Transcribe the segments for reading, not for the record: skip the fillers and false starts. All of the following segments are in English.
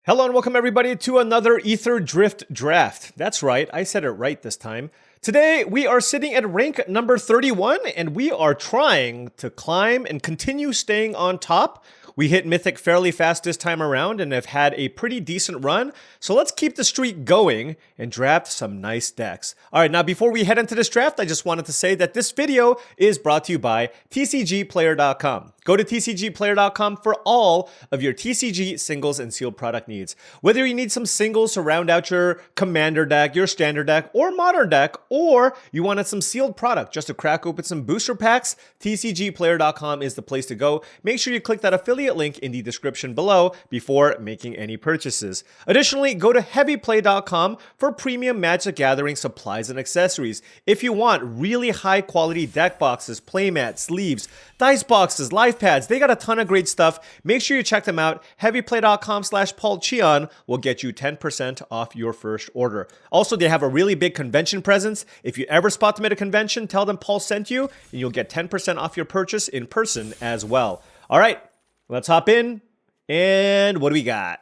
Hello and welcome everybody to another Aetherdrift draft. That's right, I said it right this time. Today we are sitting at rank number 31 and we are trying to climb and continue staying on top. We hit Mythic fairly fast this time around and have had a pretty decent run. So let's keep the streak going and draft some nice decks. Alright, now before we head into this draft, I just wanted to say that this video is brought to you by TCGplayer.com. Go to TCGplayer.com for all of your TCG singles and sealed product needs. Whether you need some singles to round out your commander deck, your standard deck, or modern deck, or you wanted some sealed product just to crack open some booster packs, TCGplayer.com is the place to go. Make sure you click that affiliate link in the description below before making any purchases. Additionally, go to heavyplay.com for premium Magic Gathering supplies and accessories. If you want really high quality deck boxes, playmats, sleeves, dice boxes, life pads, they got a ton of great stuff. Make sure you check them out. Heavyplay.com/paulcheon will get you 10% off your first order. Also, they have a really big convention presence. If you ever spot them at a convention, tell them Paul sent you, and you'll get 10% off your purchase in person as well. All right, let's hop in. And what do we got?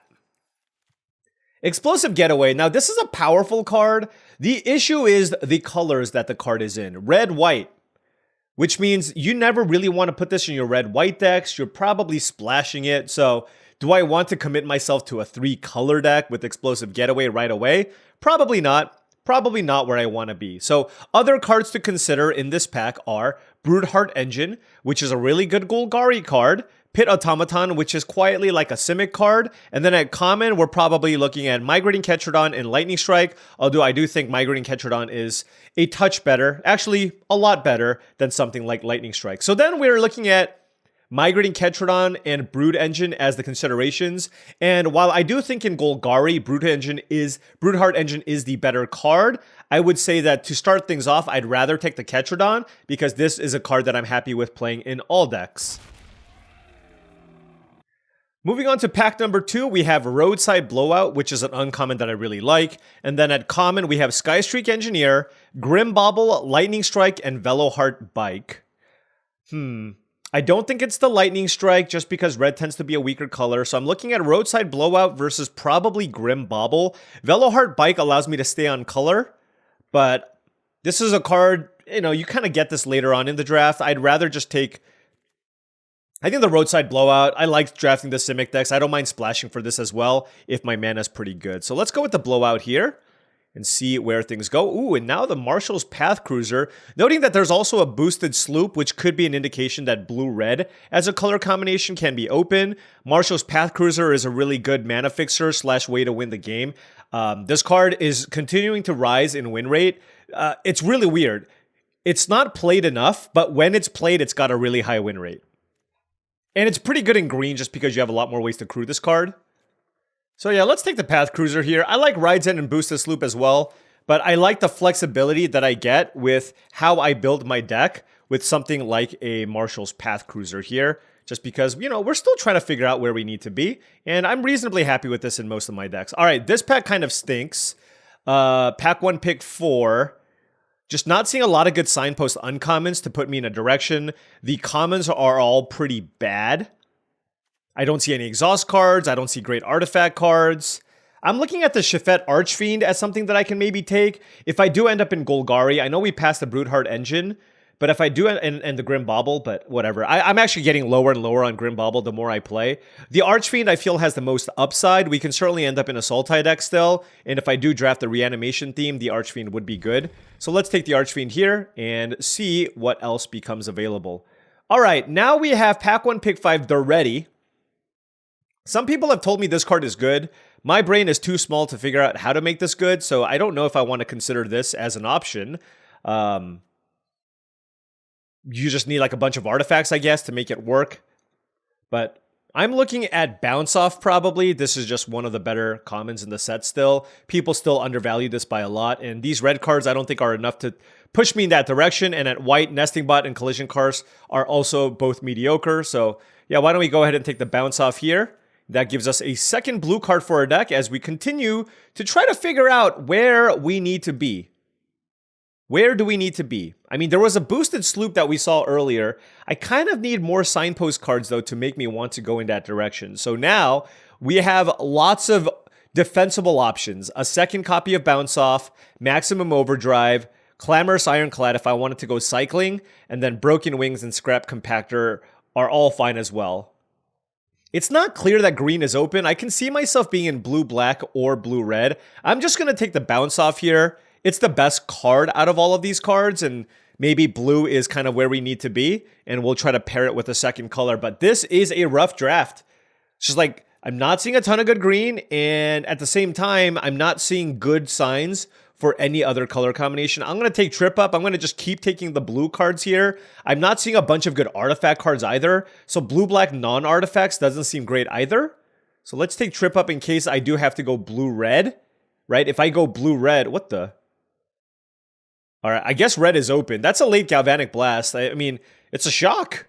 Explosive Getaway. Now, this is a powerful card. The issue is the colors that the card is in. Red, white. Which means you never really want to put this in your red-white decks. You're probably splashing it. So do I want to commit myself to a 3-color deck with Explosive Getaway right away? Probably not. Probably not where I want to be. So other cards to consider in this pack are Broodheart Engine, which is a really good Golgari card. Pit Automaton, which is quietly like a Simic card. And then at common, we're probably looking at Migrating Ketrodon and Lightning Strike, although I do think Migrating Ketrodon is a touch better, actually a lot better than something like Lightning Strike. So then we're looking at Migrating Ketrodon and Brood Engine as the considerations. And while I do think in Golgari, Broodheart Engine is the better card, I would say that to start things off, I'd rather take the Ketrodon because this is a card that I'm happy with playing in all decks. Moving on to pack number 2, we have Roadside Blowout, which is an uncommon that I really like. And then at common, we have Skystreak Engineer, Grimbauble, Lightning Strike, and Veloheart Bike. I don't think it's the Lightning Strike just because red tends to be a weaker color. So I'm looking at Roadside Blowout versus probably Grimbauble. Veloheart Bike allows me to stay on color, but this is a card, you kind of get this later on in the draft. I'd rather just take... I think the Roadside Blowout, I like drafting the Simic decks. I don't mind splashing for this as well if my mana's pretty good. So let's go with the Blowout here and see where things go. Ooh, and now the Marshall's Path Cruiser. Noting that there's also a boosted Sloop, which could be an indication that blue-red as a color combination can be open. Marshall's Path Cruiser is a really good mana fixer / way to win the game. This card is continuing to rise in win rate. It's really weird. It's not played enough, but when it's played, it's got a really high win rate. And it's pretty good in green just because you have a lot more ways to crew this card. So yeah, let's take the Path Cruiser here. I like Rides In and Boosted Sloop as well, but I like the flexibility that I get with how I build my deck with something like a Marshall's Path Cruiser here. Just because, we're still trying to figure out where we need to be. And I'm reasonably happy with this in most of my decks. All right, this pack kind of stinks. Pack 1, pick 4. Just not seeing a lot of good signpost uncommons to put me in a direction. The commons are all pretty bad. I don't see any exhaust cards. I don't see great artifact cards. I'm looking at the Shifet Archfiend as something that I can maybe take. If I do end up in Golgari, I know we passed the Broodheart Engine, but if I do, and the Grimbauble, but whatever. I'm actually getting lower and lower on Grimbauble the more I play. The Archfiend, I feel, has the most upside. We can certainly end up in a Sultai deck still, and if I do draft the Reanimation theme, the Archfiend would be good. So let's take the Archfiend here and see what else becomes available. All right, now we have pack 1, pick 5, they're ready. Some people have told me this card is good. My brain is too small to figure out how to make this good, so I don't know if I want to consider this as an option. You just need like a bunch of artifacts, I guess, to make it work. But I'm looking at Bounce Off probably. This is just one of the better commons in the set still. People still undervalue this by a lot. And these red cards I don't think are enough to push me in that direction. And at white, Nesting Bot and Collision Cars are also both mediocre. So yeah, why don't we go ahead and take the Bounce Off here. That gives us a second blue card for our deck as we continue to try to figure out where we need to be. Where do we need to be? I mean, there was a boosted Sloop that we saw earlier. I kind of need more signpost cards, though, to make me want to go in that direction. So now we have lots of defensible options. A second copy of Bounce Off, Maximum Overdrive, Clamorous Ironclad if I wanted to go cycling, and then Broken Wings and Scrap Compactor are all fine as well. It's not clear that green is open. I can see myself being in blue-black or blue-red. I'm just going to take the Bounce Off here. It's the best card out of all of these cards, and maybe blue is kind of where we need to be, and we'll try to pair it with a second color. But this is a rough draft. It's just like, I'm not seeing a ton of good green, and at the same time, I'm not seeing good signs for any other color combination. I'm going to take Trip Up. I'm going to just keep taking the blue cards here. I'm not seeing a bunch of good artifact cards either. So blue-black non-artifacts doesn't seem great either. So let's take Trip Up in case I do have to go blue-red, right? If I go blue-red, what the? All right, I guess red is open. That's a late Galvanic Blast. I mean, it's a shock,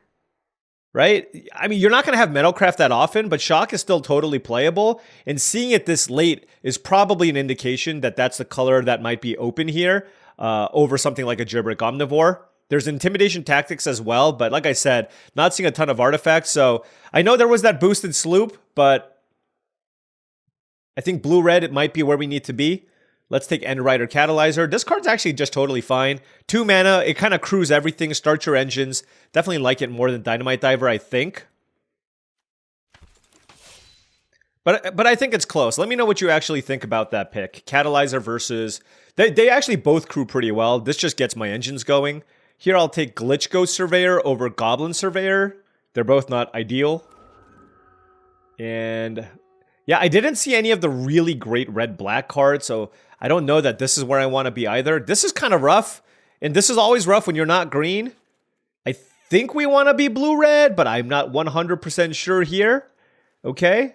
right? I mean, you're not going to have Metalcraft that often, but shock is still totally playable. And seeing it this late is probably an indication that that's the color that might be open here over something like a Gibberic Omnivore. There's Intimidation Tactics as well, but like I said, not seeing a ton of artifacts. So I know there was that boosted sloop, but I think blue-red, it might be where we need to be. Let's take End Rider Catalyzer. This card's actually just totally fine. 2 mana, it kind of crews everything, starts your engines. Definitely like it more than Dynamite Diver, I think. But I think it's close. Let me know what you actually think about that pick. Catalyzer versus... They actually both crew pretty well. This just gets my engines going. Here I'll take Glitch Ghost Surveyor over Goblin Surveyor. They're both not ideal. And... yeah, I didn't see any of the really great red-black cards, so I don't know that this is where I want to be either. This is kind of rough, and this is always rough when you're not green. I think we want to be blue-red, but I'm not 100% sure here. Okay,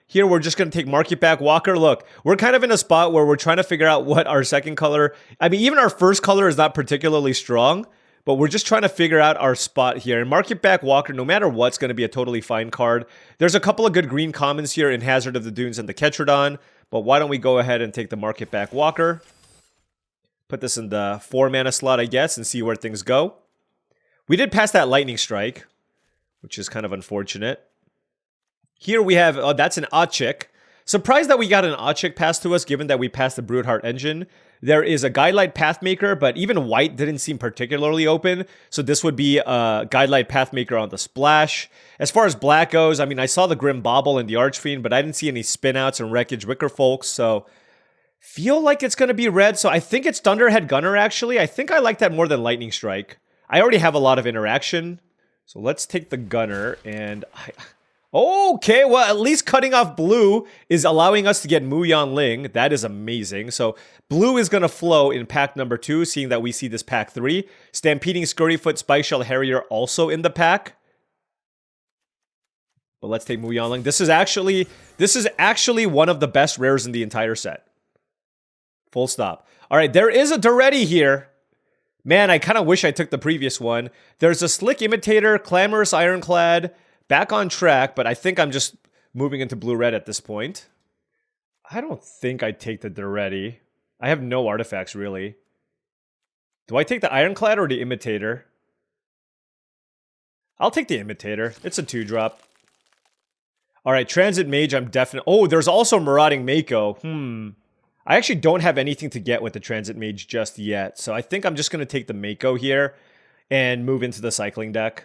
here we're just going to take Market Back Walker. Look, we're kind of in a spot where we're trying to figure out what our second color... I mean, even our first color is not particularly strong, but we're just trying to figure out our spot here. And Market Back Walker, no matter what's going to be a totally fine card. There's a couple of good green commons here in Hazard of the Dunes and the Ketrodon. But why don't we go ahead and take the Market Back Walker. Put this in the 4 mana slot, I guess, and see where things go. We did pass that Lightning Strike, which is kind of unfortunate. Here we have, that's an Ochik. Surprised that we got an Ochik passed to us, given that we passed the Broodheart Engine. There is a Guidelight Pathmaker, but even white didn't seem particularly open, so this would be a Guidelight Pathmaker on the splash. As far as black goes, I mean, I saw the Grim Bauble and the Archfiend, but I didn't see any Spinouts and Wreckage Wicker Folks, so feel like it's going to be red, so I think it's Thunderhead Gunner, actually. I think I like that more than Lightning Strike. I already have a lot of interaction, so let's take the Gunner, and... Okay, well, at least cutting off blue is allowing us to get Muyan Ling. That is amazing. So blue is going to flow in pack number 2, seeing that we see this pack 3. Stampeding Scurryfoot Spikeshell Harrier also in the pack. But let's take Muyan Ling. This is actually one of the best rares in the entire set. Full stop. All right, there is a Duretti here. Man, I kind of wish I took the previous one. There's a Slick Imitator, Clamorous Ironclad, back on track, but I think I'm just moving into blue-red at this point. I don't think I'd take the Duretti. I have no artifacts, really. Do I take the Ironclad or the Imitator? I'll take the Imitator. It's a 2-drop. Alright, Transit Mage, I'm definitely... Oh, there's also Marauding Mako. I actually don't have anything to get with the Transit Mage just yet, so I think I'm just going to take the Mako here and move into the cycling deck.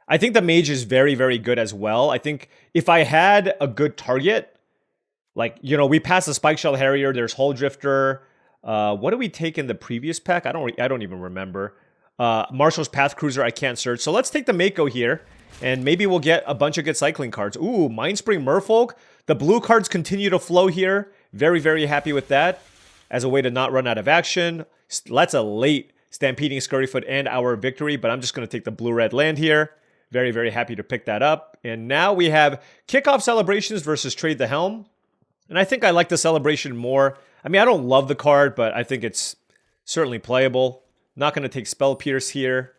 I think the Mage is very, very good as well. I think if I had a good target, like, you know, we passed the Spikeshell Harrier, there's Hull Drifter. What did we take in the previous pack? I don't even remember. Marshall's Path Cruiser, I can't search. So let's take the Mako here, and maybe we'll get a bunch of good cycling cards. Ooh, Mindspring Merfolk. The blue cards continue to flow here. Very, very happy with that as a way to not run out of action. That's a late Stampeding Scurryfoot and our victory, but I'm just going to take the blue-red land here. Very, very happy to pick that up. And now we have Kickoff Celebrations versus Trade the Helm. And I think I like the Celebration more. I mean, I don't love the card, but I think it's certainly playable. Not going to take Spell Pierce here.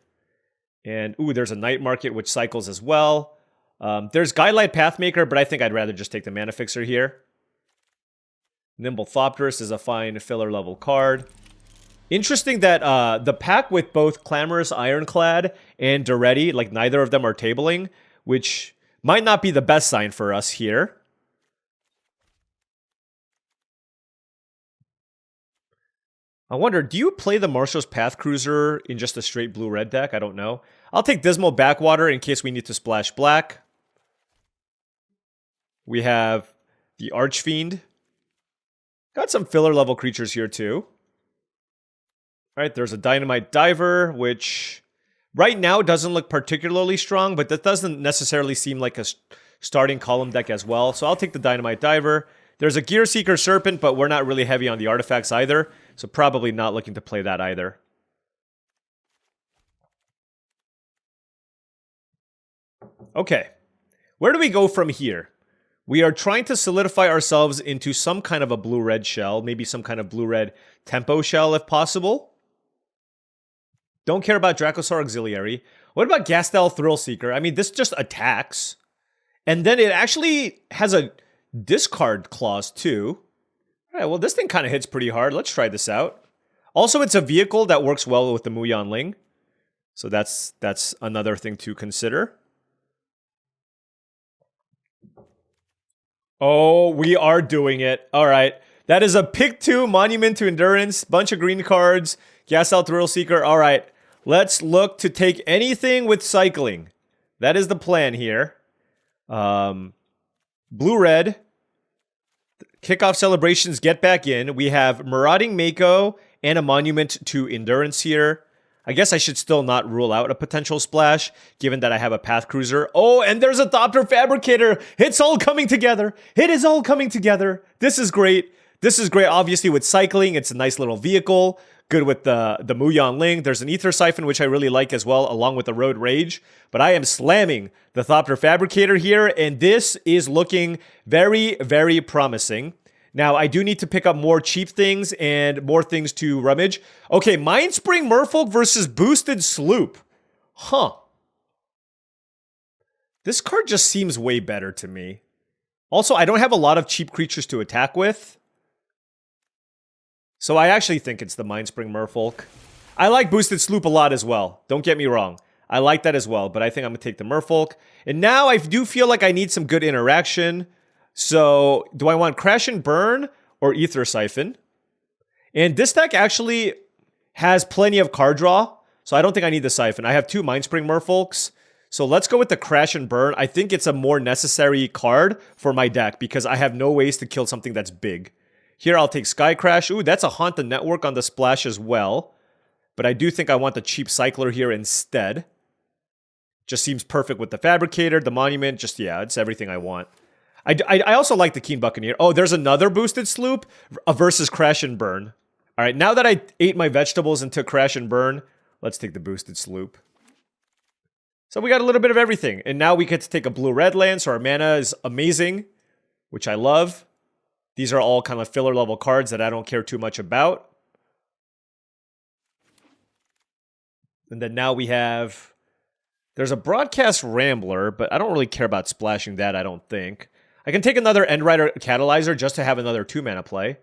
And, ooh, there's a Night Market, which cycles as well. There's Guidelight Pathmaker, but I think I'd rather just take the Mana Fixer here. Nimble Thopterus is a fine filler-level card. Interesting that the pack with both Clamorous Ironclad and Duretti, like neither of them are tabling, which Might not be the best sign for us here. I wonder, do you play the Marshall's Path Cruiser in just a straight blue-red deck? I don't know. I'll take Dismal Backwater in case we need to splash black. We have the Archfiend. Got some filler-level creatures here, too. Alright, there's a Dynamite Diver, which right now doesn't look particularly strong, but that doesn't necessarily seem like a starting column deck as well. So I'll take the Dynamite Diver. There's a Gear Seeker Serpent, but we're not really heavy on the artifacts either. So probably not looking to play that either. Okay. Where do we go from here? We are trying to solidify ourselves into some kind of a blue-red shell. Maybe some kind of blue-red tempo shell if possible. Don't care about Dracosaur Auxiliary. What about Gastel Thrillseeker? I mean, this just attacks. And then it actually has a discard clause too. All right, well, this thing kind of hits pretty hard. Let's try this out. Also, it's a vehicle that works well with the Muyan Ling. So that's another thing to consider. Oh, we are doing it. All right. That is a pick 2 Monument to Endurance. Bunch of green cards. Gastel Thrillseeker. All right. Let's look to take anything with cycling. That is the plan here. Blue-red. Kickoff celebrations, get back in. We have Marauding Mako and a Monument to Endurance here. I guess I should still not rule out a potential splash, given that I have a Path Cruiser. Oh, and there's a Thopter Fabricator. It's all coming together. It is all coming together. This is great. This is great. Obviously, with cycling, it's a nice little vehicle. Good with the Muyan Ling. There's an Ether Siphon, which I really like as well, along with the Road Rage. But I am slamming the Thopter Fabricator here, and this is looking very, very promising. Now, I do need to pick up more cheap things and more things to rummage. Okay, Mindspring Merfolk versus Boosted Sloop. Huh. This card just seems way better to me. Also, I don't have a lot of cheap creatures to attack with. So I actually think it's the Mindspring Merfolk. I like Boosted Sloop a lot as well. Don't get me wrong. I like that as well, but I think I'm going to take the Merfolk. And now I do feel like I need some good interaction. So, do I want Crash and Burn or Ether Siphon? And this deck actually has plenty of card draw, so I don't think I need the Siphon. I have 2 Mindspring Merfolks, so let's go with the Crash and Burn. I think it's a more necessary card for my deck because I have no ways to kill something that's big. Here, I'll take Sky Crash. Ooh, that's a Haunt the Network on the splash as well. But I do think I want the cheap Cycler here instead. Just seems perfect with the Fabricator, the Monument. Just, yeah, it's everything I want. I also like the Keen Buccaneer. Oh, there's another Boosted Sloop versus Crash and Burn. All right, now that I ate my vegetables and took Crash and Burn, let's take the Boosted Sloop. So we got a little bit of everything. And now we get to take a blue-red land, so our mana is amazing, which I love. These are all kind of filler-level cards that I don't care too much about. And then now we have... There's a Broadcast Rambler, but I don't really care about splashing that, I don't think. I can take another Endrider Catalyzer just to have another 2-mana play. I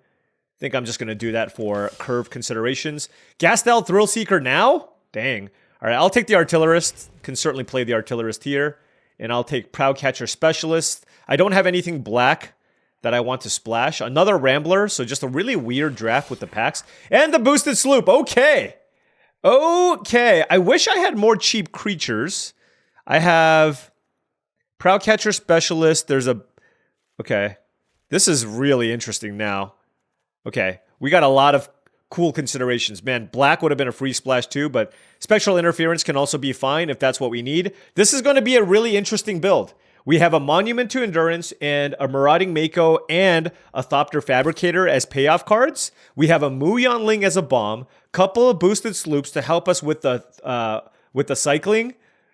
think I'm just going to do that for curve considerations. Gastel Thrillseeker now? Dang. All right, I'll take the Artillerist. Can certainly play the Artillerist here. And I'll take Proudcatcher Specialist. I don't have anything black that I want to splash. Another Rambler, so just a really weird draft with the packs. And the Boosted Sloop. Okay. Okay. I wish I had more cheap creatures. I have Proudcatcher Specialist. There's a... Okay. This is really interesting now. Okay. We got a lot of cool considerations. Man, black would have been a free splash too, but Spectral Interference can also be fine if that's what we need. This is going to be a really interesting build. We have a Monument to Endurance and a Marauding Mako and a Thopter Fabricator as payoff cards. We have a Muyan Ling as a bomb, couple of Boosted Sloops to help us with the cycling.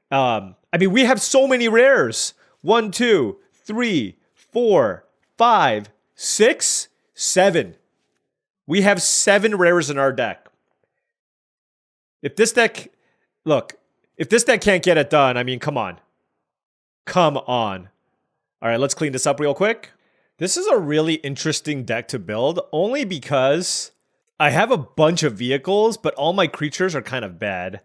I mean, we have so many rares. 1, 2, 3, 4, 5, 6, 7. We have 7 rares in our deck. If this deck... Look, if this deck can't get it done, I mean, come on. Come on. All right, let's clean this up real quick. This is a really interesting deck to build, only because I have a bunch of vehicles, but all my creatures are kind of bad.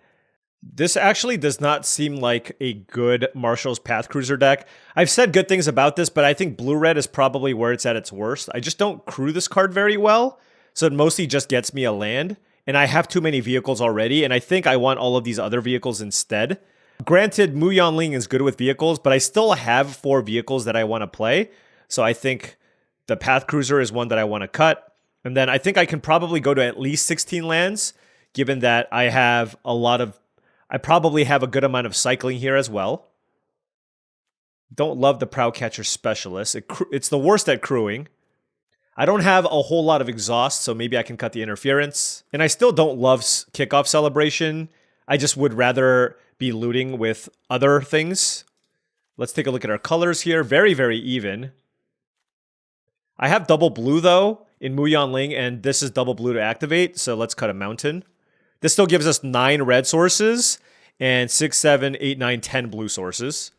This actually does not seem like a good Marshall's Path Cruiser deck. I've said good things about this, but I think blue-red is probably where it's at its worst. I just don't crew this card very well, so it mostly just gets me a land, and I have too many vehicles already, and I think I want all of these other vehicles instead. Granted, Mu Yanling is good with vehicles, but I still have 4 vehicles that I want to play, so I think the Path Cruiser is one that I want to cut, and then I think I can probably go to at least 16 lands, given that I have a lot of I probably have a good amount of cycling here as well. Don't love the Prowcatcher Specialist. It's the worst at crewing. I don't have a whole lot of exhaust, so maybe I can cut the interference. And I still don't love Kickoff Celebration. I just would rather be looting with other things. Let's take a look at our colors here. Very, very even. I have double blue, though, in Mu Yanling, and this is double blue to activate, so let's cut a mountain. This still gives us 9 red sources and 6, 7, 8, 9, 10 blue sources.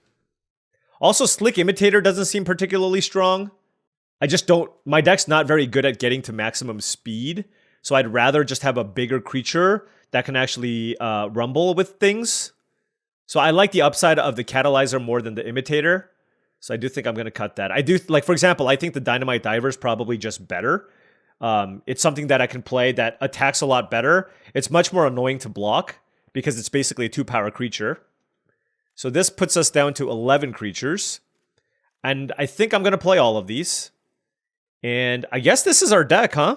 Also, Slick Imitator doesn't seem particularly strong. I just don't... My deck's not very good at getting to maximum speed, so I'd rather just have a bigger creature that can actually rumble with things. So I like the upside of the Catalyzer more than the Imitator. So I do think I'm going to cut that. I do... Like, for example, I think the Dynamite Diver is probably just better. It's something that I can play that attacks a lot better. It's much more annoying to block because it's basically a 2-power creature. So this puts us down to 11 creatures. And I think I'm going to play all of these. And I guess this is our deck, huh?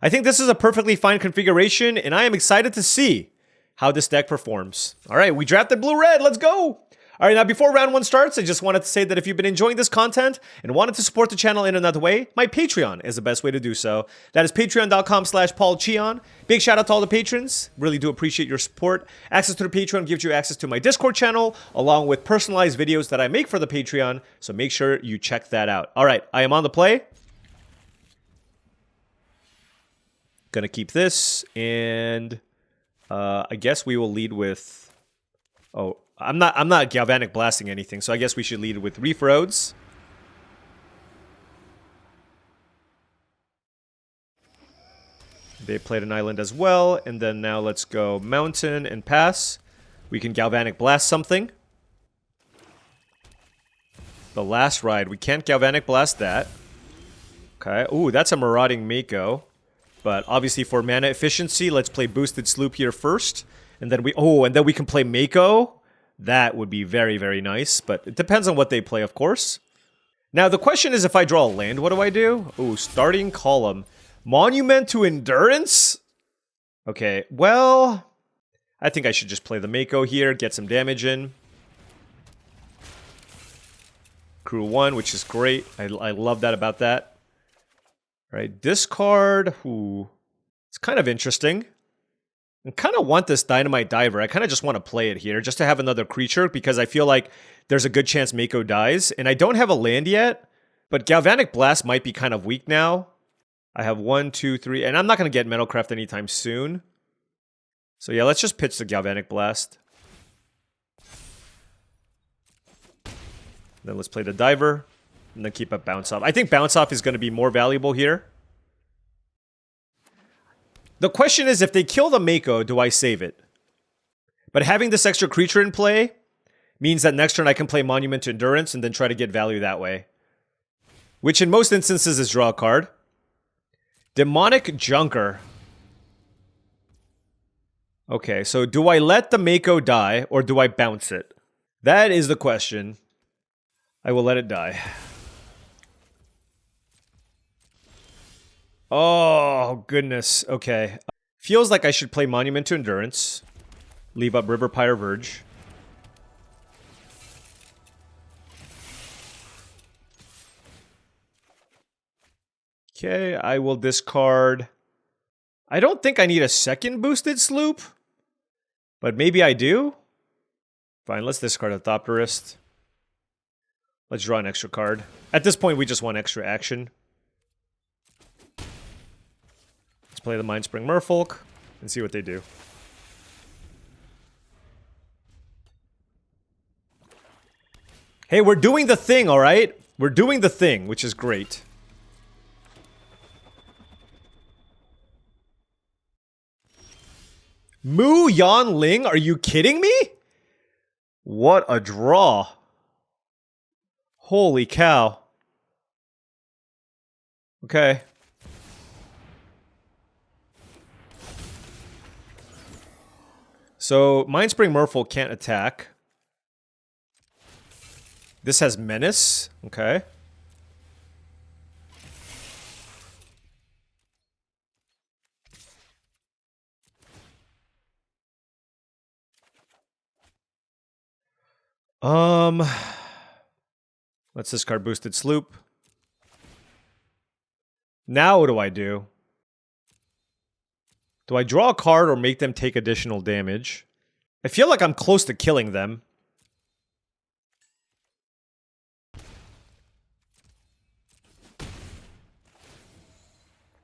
I think this is a perfectly fine configuration, and I am excited to see how this deck performs. All right, we drafted blue-red. Let's go! All right, now before round 1 starts, I just wanted to say that if you've been enjoying this content and wanted to support the channel in another way, my Patreon is the best way to do so. That is patreon.com/paulcheon. Big shout out to all the patrons. Really do appreciate your support. Access to the Patreon gives you access to my Discord channel, along with personalized videos that I make for the Patreon, so make sure you check that out. All right, I am on the play. Gonna keep this, and I guess we will lead with... Oh... I'm not galvanic blasting anything, so I guess we should lead with Reef Roads. They played an island as well, and then now let's go mountain and pass. We can galvanic blast something. The last ride, we can't galvanic blast that. Okay, ooh, that's a marauding Mako. But obviously for mana efficiency, let's play boosted sloop here first. And then we can play Mako. That would be very, very nice, but it depends on what they play, of course. Now, the question is if I draw a land, what do I do? Ooh, starting column. Monument to Endurance? Okay, well... I think I should just play the Mako here, get some damage in. Crew 1, which is great. I love that about that. All right, discard. Ooh, it's kind of interesting. I kind of want this Dynamite Diver. I kind of just want to play it here just to have another creature because I feel like there's a good chance Mako dies. And I don't have a land yet, but Galvanic Blast might be kind of weak now. I have 1, 2, 3, and I'm not going to get Metalcraft anytime soon. So yeah, let's just pitch the Galvanic Blast. Then let's play the Diver, and then keep up Bounce Off. I think Bounce Off is going to be more valuable here. The question is, if they kill the Mako, do I save it? But having this extra creature in play means that next turn I can play Monument to Endurance and then try to get value that way. Which in most instances is draw a card. Demonic Junker. Okay, so do I let the Mako die or do I bounce it? That is the question. I will let it die. Oh, goodness. Okay. Feels like I should play Monument to Endurance. Leave up River Pyre Verge. Okay, I will discard... I don't think I need a second boosted sloop. But maybe I do? Fine, let's discard a Thopterist. Let's draw an extra card. At this point, we just want extra action. Let's play the Mindspring Merfolk and see what they do. Hey, we're doing the thing, alright? We're doing the thing, which is great. Mu Yan Ling? Are you kidding me? What a draw. Holy cow. Okay. So, Mindspring Merfolk can't attack. This has Menace. Okay. Let's discard Boosted Sloop. Now what do I do? Do I draw a card or make them take additional damage? I feel like I'm close to killing them.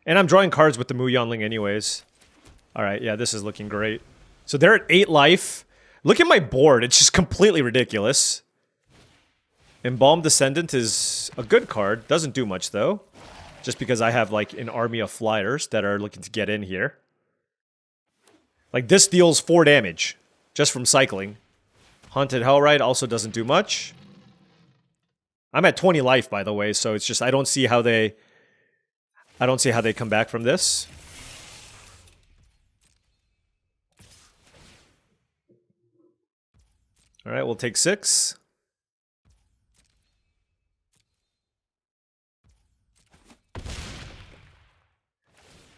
And I'm drawing cards with the Mu Yanling anyways. Alright, yeah, this is looking great. So they're at 8 life. Look at my board, it's just completely ridiculous. Embalmed Descendant is a good card. Doesn't do much though. Just because I have like an army of flyers that are looking to get in here. Like this deals 4 damage. Just from cycling. Haunted Hellride also doesn't do much. I'm at 20 life by the way, so it's just I don't see how they come back from this. Alright, we'll take 6.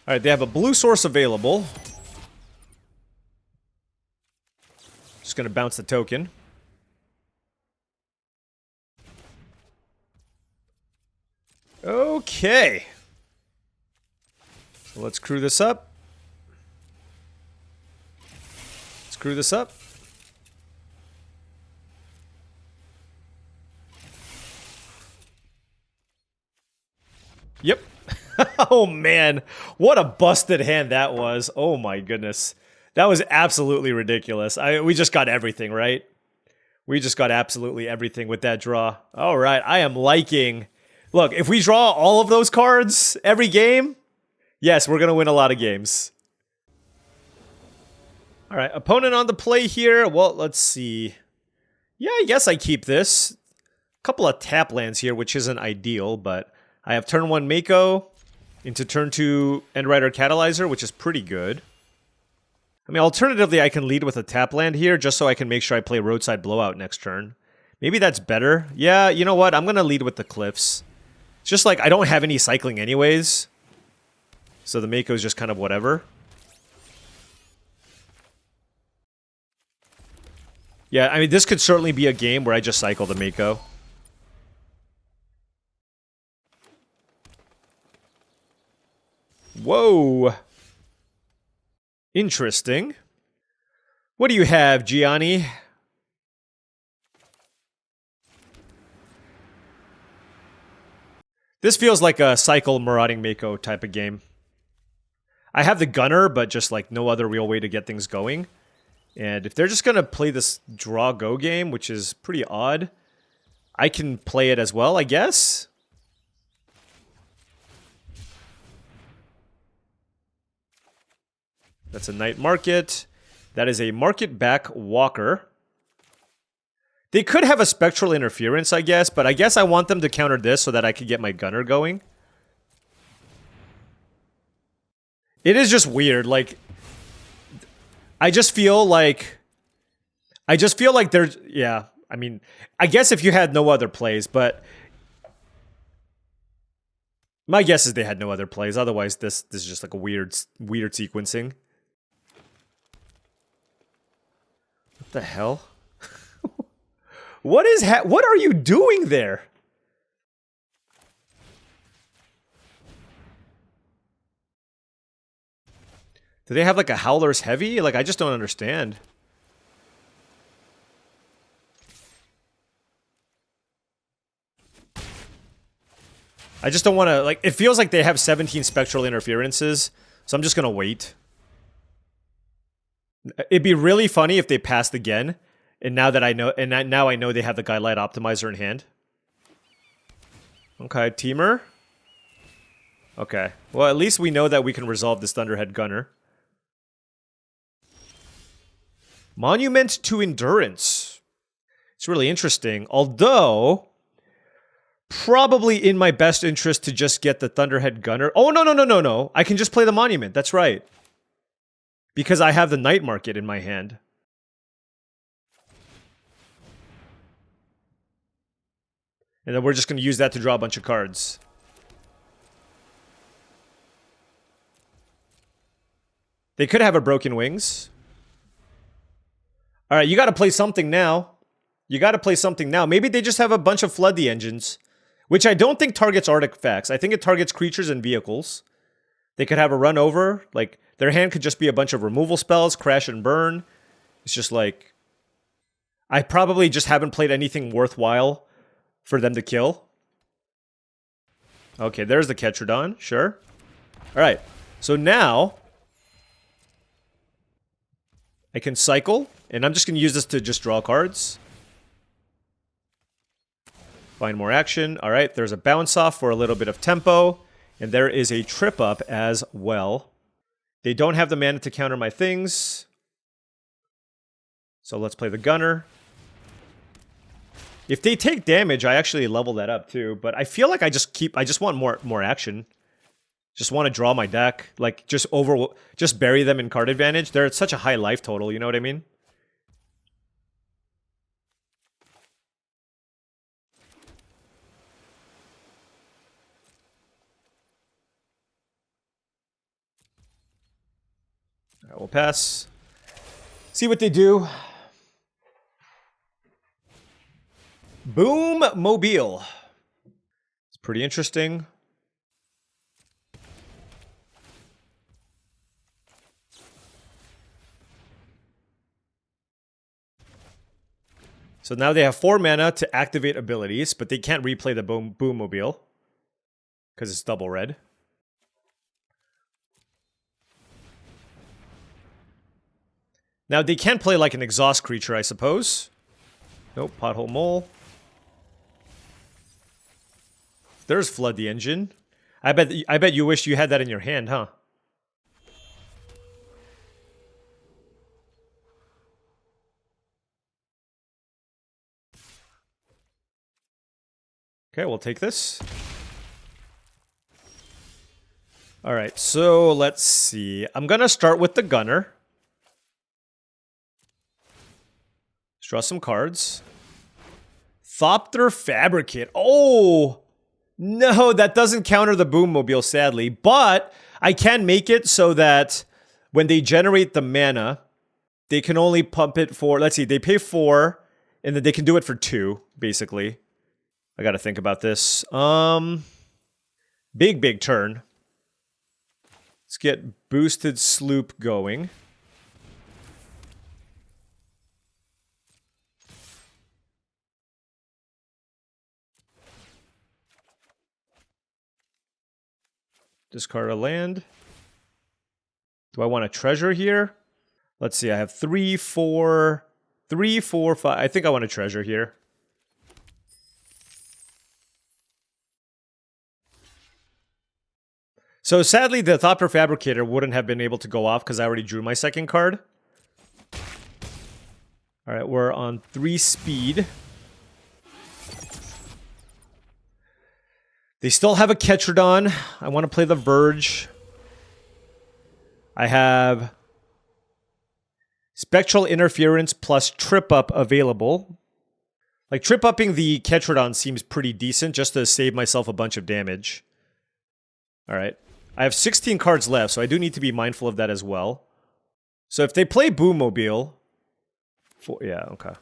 Alright, they have a blue source available. Just gonna bounce the token. Okay. So let's crew this up. Let's crew this up. Yep. Oh man, what a busted hand that was. Oh my goodness. That was absolutely ridiculous. We just got everything, right? We just got absolutely everything with that draw. All right, I am liking... Look, if we draw all of those cards every game, yes, we're going to win a lot of games. All right, opponent on the play here. Well, let's see. Yeah, I guess I keep this. A couple of tap lands here, which isn't ideal, but I have turn 1 Mako into turn 2 Endrider Catalyzer, which is pretty good. I mean, alternatively, I can lead with a tap land here just so I can make sure I play Roadside Blowout next turn. Maybe that's better. Yeah, you know what? I'm going to lead with the Cliffs. It's just like I don't have any cycling anyways. So the Mako is just kind of whatever. Yeah, I mean, this could certainly be a game where I just cycle the Mako. Whoa. Interesting. What do you have, Gianni? This feels like a cycle Marauding Mako type of game. I have the Gunner, but just like no other real way to get things going. And if they're just going to play this draw-go game, which is pretty odd, I can play it as well, I guess? That's a Night Market. That is a Market Back Walker. They could have a Spectral Interference, I guess, but I guess I want them to counter this so that I could get my Gunner going. It is just weird, like... I just feel like there's... Yeah, I mean, I guess if you had no other plays, but... My guess is they had no other plays, otherwise this is just like a weird sequencing. What the hell? What are you doing there? Do they have like a Howler's Heavy? Like, I just don't understand. I just don't want to, like, it feels like they have 17 Spectral Interferences, so I'm just going to wait. It'd be really funny if they passed again, and now that I know, now I know they have the Guidelight Optimizer in hand. Okay, Teamer. Okay, well, at least we know that we can resolve this Thunderhead Gunner. Monument to Endurance. It's really interesting. Although, probably in my best interest to just get the Thunderhead Gunner. Oh, no. I can just play the Monument. That's right. Because I have the Night Market in my hand. And then we're just going to use that to draw a bunch of cards. They could have a Broken Wings. Alright, you gotta play something now. You gotta play something now. Maybe they just have a bunch of Flood the Engines. Which I don't think targets artifacts. I think it targets creatures and vehicles. They could have a run over. Like, their hand could just be a bunch of removal spells, crash and burn. It's just like... I probably just haven't played anything worthwhile for them to kill. Okay, there's the Ketrodon. Sure. Alright, so now... I can cycle, and I'm just going to use this to just draw cards. Find more action. All right, there's a bounce off for a little bit of tempo, and there is a trip up as well. They don't have the mana to counter my things. So let's play the Gunner. If they take damage, I actually level that up too, but I feel like I just want more action. Just want to draw my deck, like just bury them in card advantage. They're at such a high life total, you know what I mean? All right, we'll pass. See what they do. Boom Mobile. It's pretty interesting. So now they have 4 mana to activate abilities, but they can't replay the Boom Mobile because it's double red. Now they can play like an exhaust creature, I suppose. Nope, Pothole Mole. There's Flood the Engine. I bet you wish you had that in your hand, huh? Okay, we'll take this. Alright, so let's see. I'm gonna start with the Gunner. Let's draw some cards. Thopter Fabricate. Oh! No, that doesn't counter the Boom Mobile, sadly. But I can make it so that when they generate the mana, they can only pump it for... Let's see, they pay 4, and then they can do it for 2, basically. I gotta think about this. Big turn. Let's get Boosted Sloop going. Discard a land. Do I want a treasure here? Let's see, I have 3, 4, 5. I think I want a treasure here. So sadly, the Thopter Fabricator wouldn't have been able to go off because I already drew my second card. Alright, we're on 3 speed. They still have a Ketrodon. I want to play the Verge. I have Spectral Interference plus Trip Up available. Like, Trip Upping the Ketrodon seems pretty decent just to save myself a bunch of damage. Alright. I have 16 cards left, so I do need to be mindful of that as well. So if they play Boom Mobile... yeah, okay.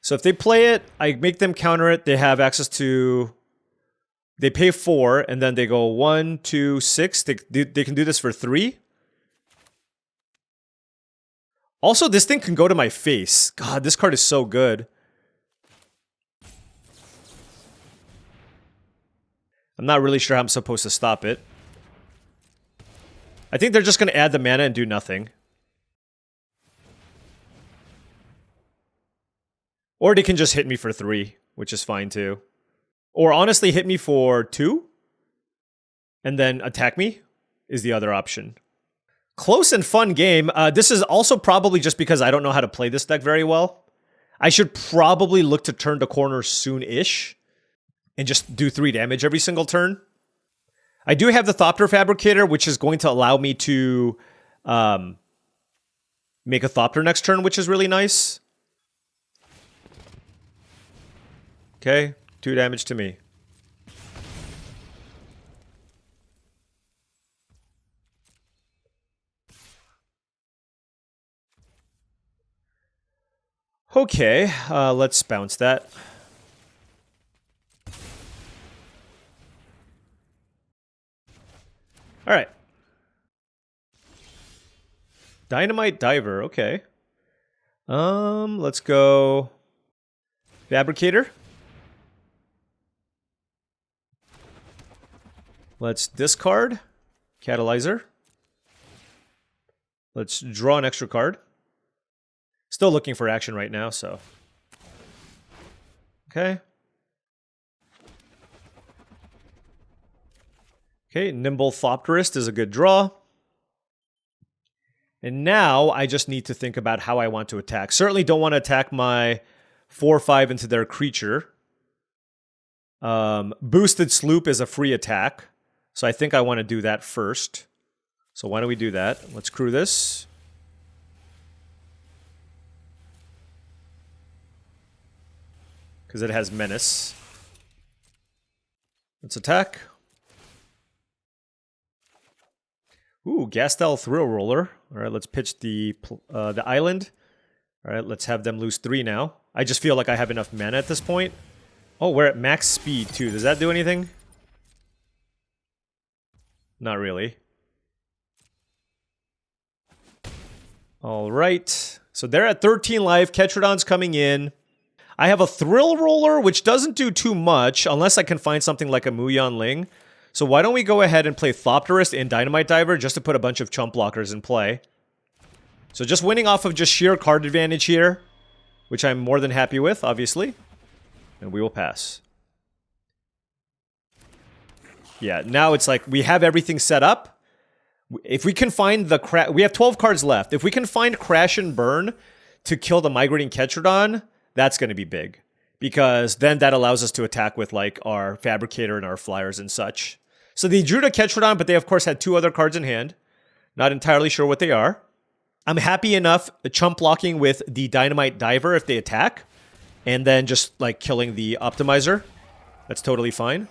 So if they play it, I make them counter it. They have access to... They pay 4, and then they go 1, 2, 6. They can do this for 3. Also, this thing can go to my face. God, this card is so good. I'm not really sure how I'm supposed to stop it. I think they're just going to add the mana and do nothing. Or they can just hit me for 3, which is fine too. Or honestly hit me for 2, and then attack me is the other option. Close and fun game. This is also probably just because I don't know how to play this deck very well. I should probably look to turn the corner soon-ish and just do 3 damage every single turn. I do have the Thopter Fabricator, which is going to allow me to make a Thopter next turn, which is really nice. Okay, 2 damage to me. Okay, let's bounce that. All right. Dynamite Diver, okay. Let's go Fabricator. Let's discard Catalyzer. Let's draw an extra card. Still looking for action right now, so. Okay. Okay, Nimble Thopterist is a good draw. And now I just need to think about how I want to attack. Certainly don't want to attack my 4/5 into their creature. Boosted Sloop is a free attack. So I think I want to do that first. So why don't we do that? Let's crew this. Because it has Menace. Let's attack. Ooh, Gastel Thrill Roller. All right, let's pitch the island. All right, let's have them lose 3 now. I just feel like I have enough mana at this point. Oh, we're at max speed too. Does that do anything? Not really. All right. So they're at 13 life. Ketrodon's coming in. I have a Thrill Roller, which doesn't do too much unless I can find something like a Muyan Ling. So why don't we go ahead and play Thopterist and Dynamite Diver just to put a bunch of chump blockers in play. So just winning off of just sheer card advantage here, which I'm more than happy with, obviously. And we will pass. Yeah, now it's like we have everything set up. If we can find the we have 12 cards left. If we can find Crash and Burn to kill the Migrating Ketrodon, that's going to be big. Because then that allows us to attack with like our Fabricator and our Flyers and such. So they drew to Ketrodon, but they of course had 2 other cards in hand. Not entirely sure what they are. I'm happy enough chump blocking with the Dynamite Diver if they attack. And then just like killing the Optimizer. That's totally fine.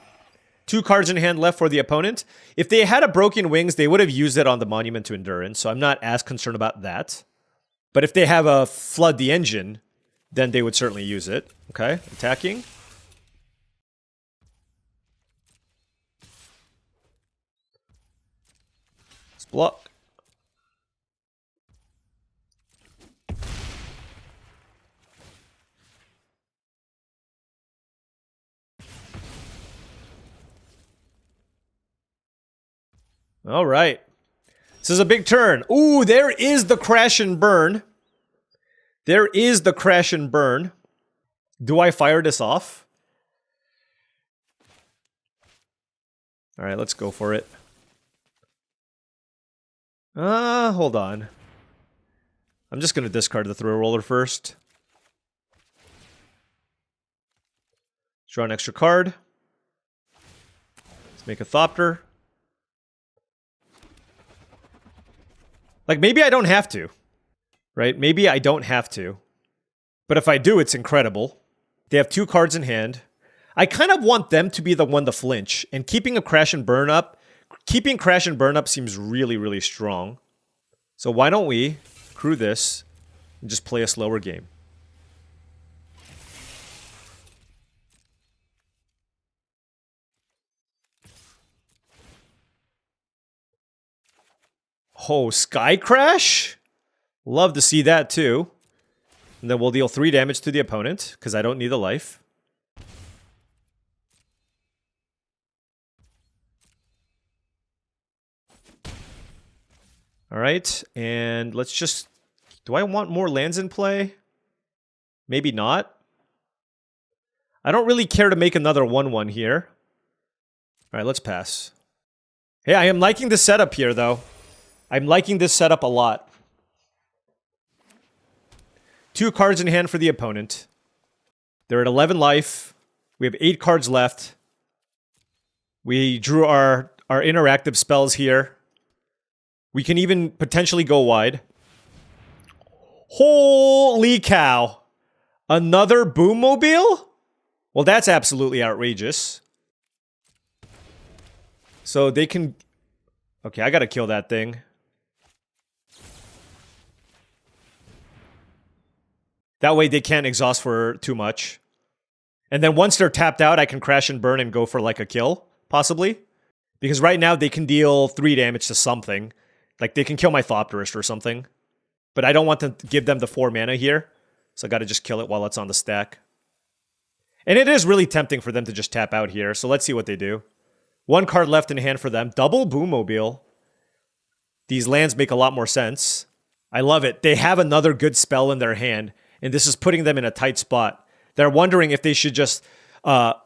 2 cards in hand left for the opponent. If they had a Broken Wings, they would have used it on the Monument to Endurance, so I'm not as concerned about that. But if they have a Flood the Engine, then they would certainly use it. Okay, attacking. Let's block. All right. This is a big turn. Ooh, there is the Crash and Burn. There is the Crash and Burn. Do I fire this off? All right, let's go for it. Hold on. I'm just going to discard the Thrill Roller first. Draw an extra card. Let's make a Thopter. Like, maybe I don't have to. Right? Maybe I don't have to. But if I do, it's incredible. They have 2 cards in hand. I kind of want them to be the one to flinch. And keeping a Crash and Burn up... Keeping Crash and Burn up seems really, really strong. So why don't we crew this and just play a slower game. Oh, Sky Crash? Love to see that too. And then we'll deal 3 damage to the opponent, because I don't need a life. Alright, and let's just... Do I want more lands in play? Maybe not. I don't really care to make another 1/1 here. Alright, let's pass. Hey, I am liking the setup here, though. I'm liking this setup a lot. 2 cards in hand for the opponent. They're at 11 life. We have 8 cards left. We drew our interactive spells here. We can even potentially go wide. Holy cow. Another Boommobile? Well, that's absolutely outrageous. So they can... Okay, I gotta kill that thing. That way they can't exhaust for too much. And then once they're tapped out, I can crash and burn and go for like a kill, possibly. Because right now they can deal 3 damage to something. Like they can kill my Thopterist or something. But I don't want to give them the 4 mana here. So I gotta just kill it while it's on the stack. And it is really tempting for them to just tap out here. So let's see what they do. 1 card left in hand for them. Double Boommobile. These lands make a lot more sense. I love it. They have another good spell in their hand. And this is putting them in a tight spot. They're wondering if they should just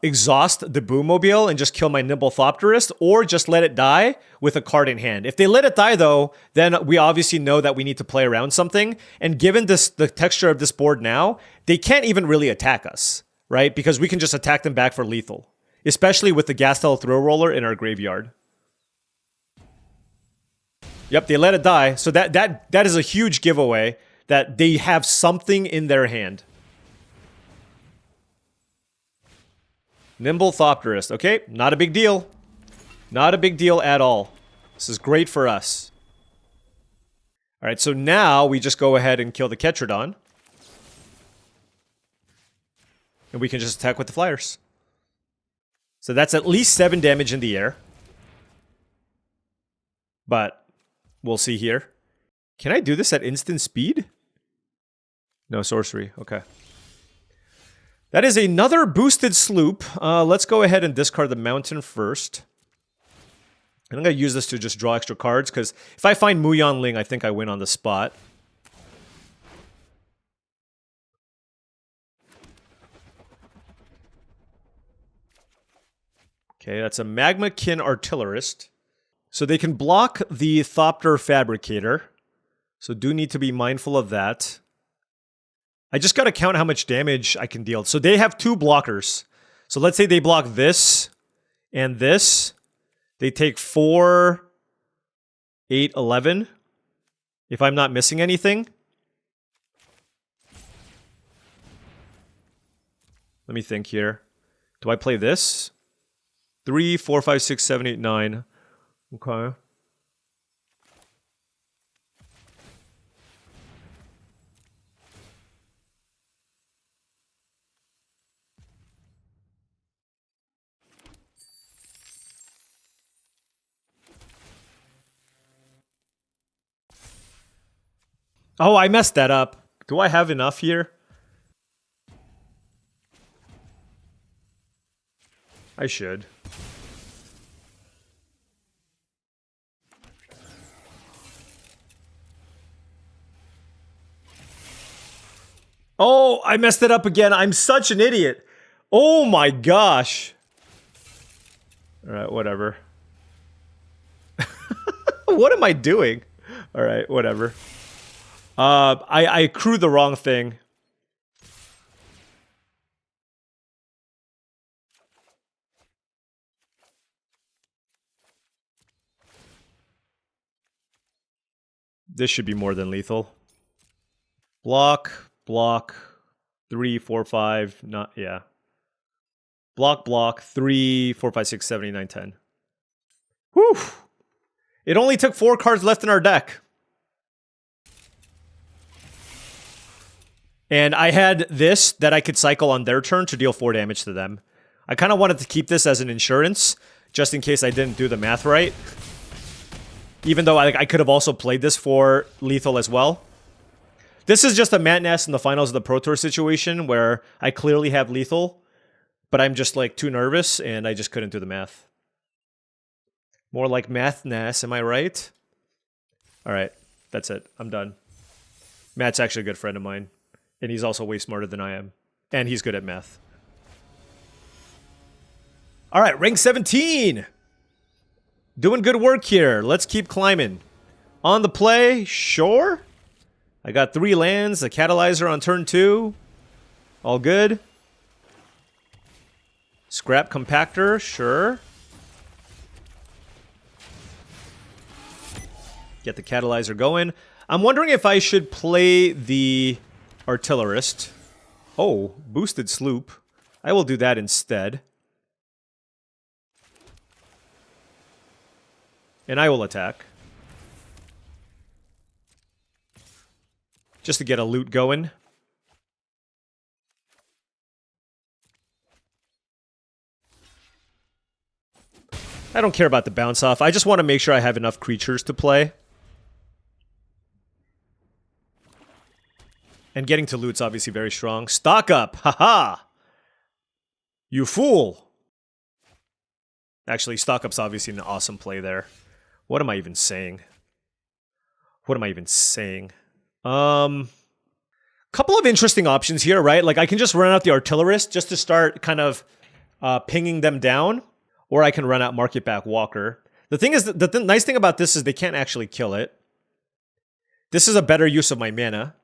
exhaust the Boommobile and just kill my Nimble Thopterist, or just let it die with a card in hand. If they let it die, though, then we obviously know that we need to play around something. And given the texture of this board now, they can't even really attack us, right? Because we can just attack them back for lethal, especially with the Gastel Throw Roller in our graveyard. Yep, they let it die. So that is a huge giveaway that they have something in their hand. Nimble Thopterist. Okay, not a big deal. Not a big deal at all. This is great for us. Alright, so now we just go ahead and kill the Ketradon. And we can just attack with the Flyers. So that's at least 7 damage in the air. But we'll see here. Can I do this at instant speed? No sorcery. Okay. That is another boosted sloop. Let's go ahead and discard the mountain first. And I'm going to use this to just draw extra cards, because if I find Muyan Ling, I think I win on the spot. Okay, that's a Magmakin Artillerist. So they can block the Thopter Fabricator. So do need to be mindful of that. I just got to count how much damage I can deal. So they have 2 blockers. So let's say they block this and this. They take 4, 8, 11. If I'm not missing anything. Let me think here. Do I play this? 3, 4, 5, 6, 7, 8, 9. Okay. Oh, I messed that up. Do I have enough here? I should. Oh, I messed it up again. I'm such an idiot. Oh my gosh. Alright, whatever. What am I doing? Alright, whatever. I accrued the wrong thing. This should be more than lethal. Block, block, 3, 4, 5, not, yeah. Block, block, 3, 4, 5, 6, 7, 8, 9, 10. Whew! It only took 4 cards left in our deck. And I had this that I could cycle on their turn to deal 4 damage to them. I kind of wanted to keep this as an insurance, just in case I didn't do the math right. Even though I could have also played this for lethal as well. This is just a Matt Ness in the finals of the Pro Tour situation where I clearly have lethal, but I'm just like too nervous and I just couldn't do the math. More like Math Ness, am I right? Alright, that's it. I'm done. Matt's actually a good friend of mine. And he's also way smarter than I am. And he's good at math. Alright, rank 17! Doing good work here. Let's keep climbing. On the play, sure. I got 3 lands, a catalyzer on turn 2. All good. Scrap compactor, sure. Get the catalyzer going. I'm wondering if I should play the artillerist. Oh, boosted sloop. I will do that instead. And I will attack. Just to get a loot going. I don't care about the bounce off. I just want to make sure I have enough creatures to play. And getting to loot's obviously very strong. Stock up! Haha! You fool! Actually, stock up's obviously an awesome play there. What am I even saying? What am I even saying? Couple of interesting options here, right? Like, I can just run out the artillerist just to start kind of pinging them down. Or I can run out Market Back Walker. The thing is, the nice thing about this is they can't actually kill it. This is a better use of my mana.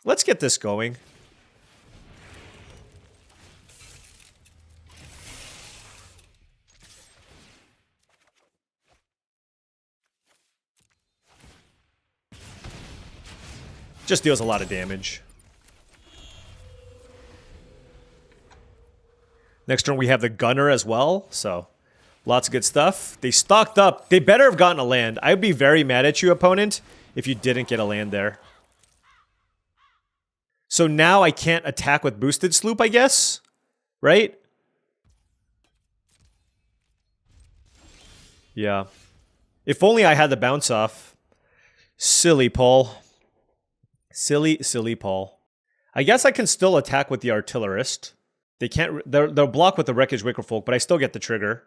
Let's get this going. Just deals a lot of damage. Next turn we have the Gunner as well, so lots of good stuff. They stocked up. They better have gotten a land. I'd be very mad at you, opponent, if you didn't get a land there. So now I can't attack with boosted sloop, I guess? Right? Yeah. If only I had the bounce off. Silly Paul. Silly, silly Paul. I guess I can still attack with the artillerist. They can't. They'll block with the Wreckage Wickerfolk, but I still get the trigger.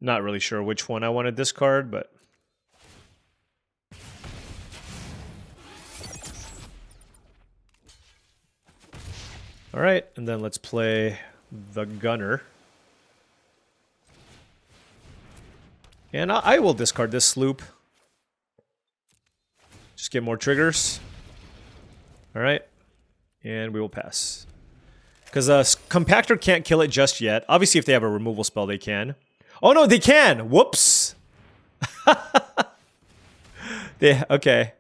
Not really sure which one I want to discard, but all right. And then let's play the Gunner. And I will discard this sloop. Just get more triggers. All right. And we will pass. Because Compactor can't kill it just yet. Obviously, if they have a removal spell, they can. Oh, no, they can! Whoops! Okay.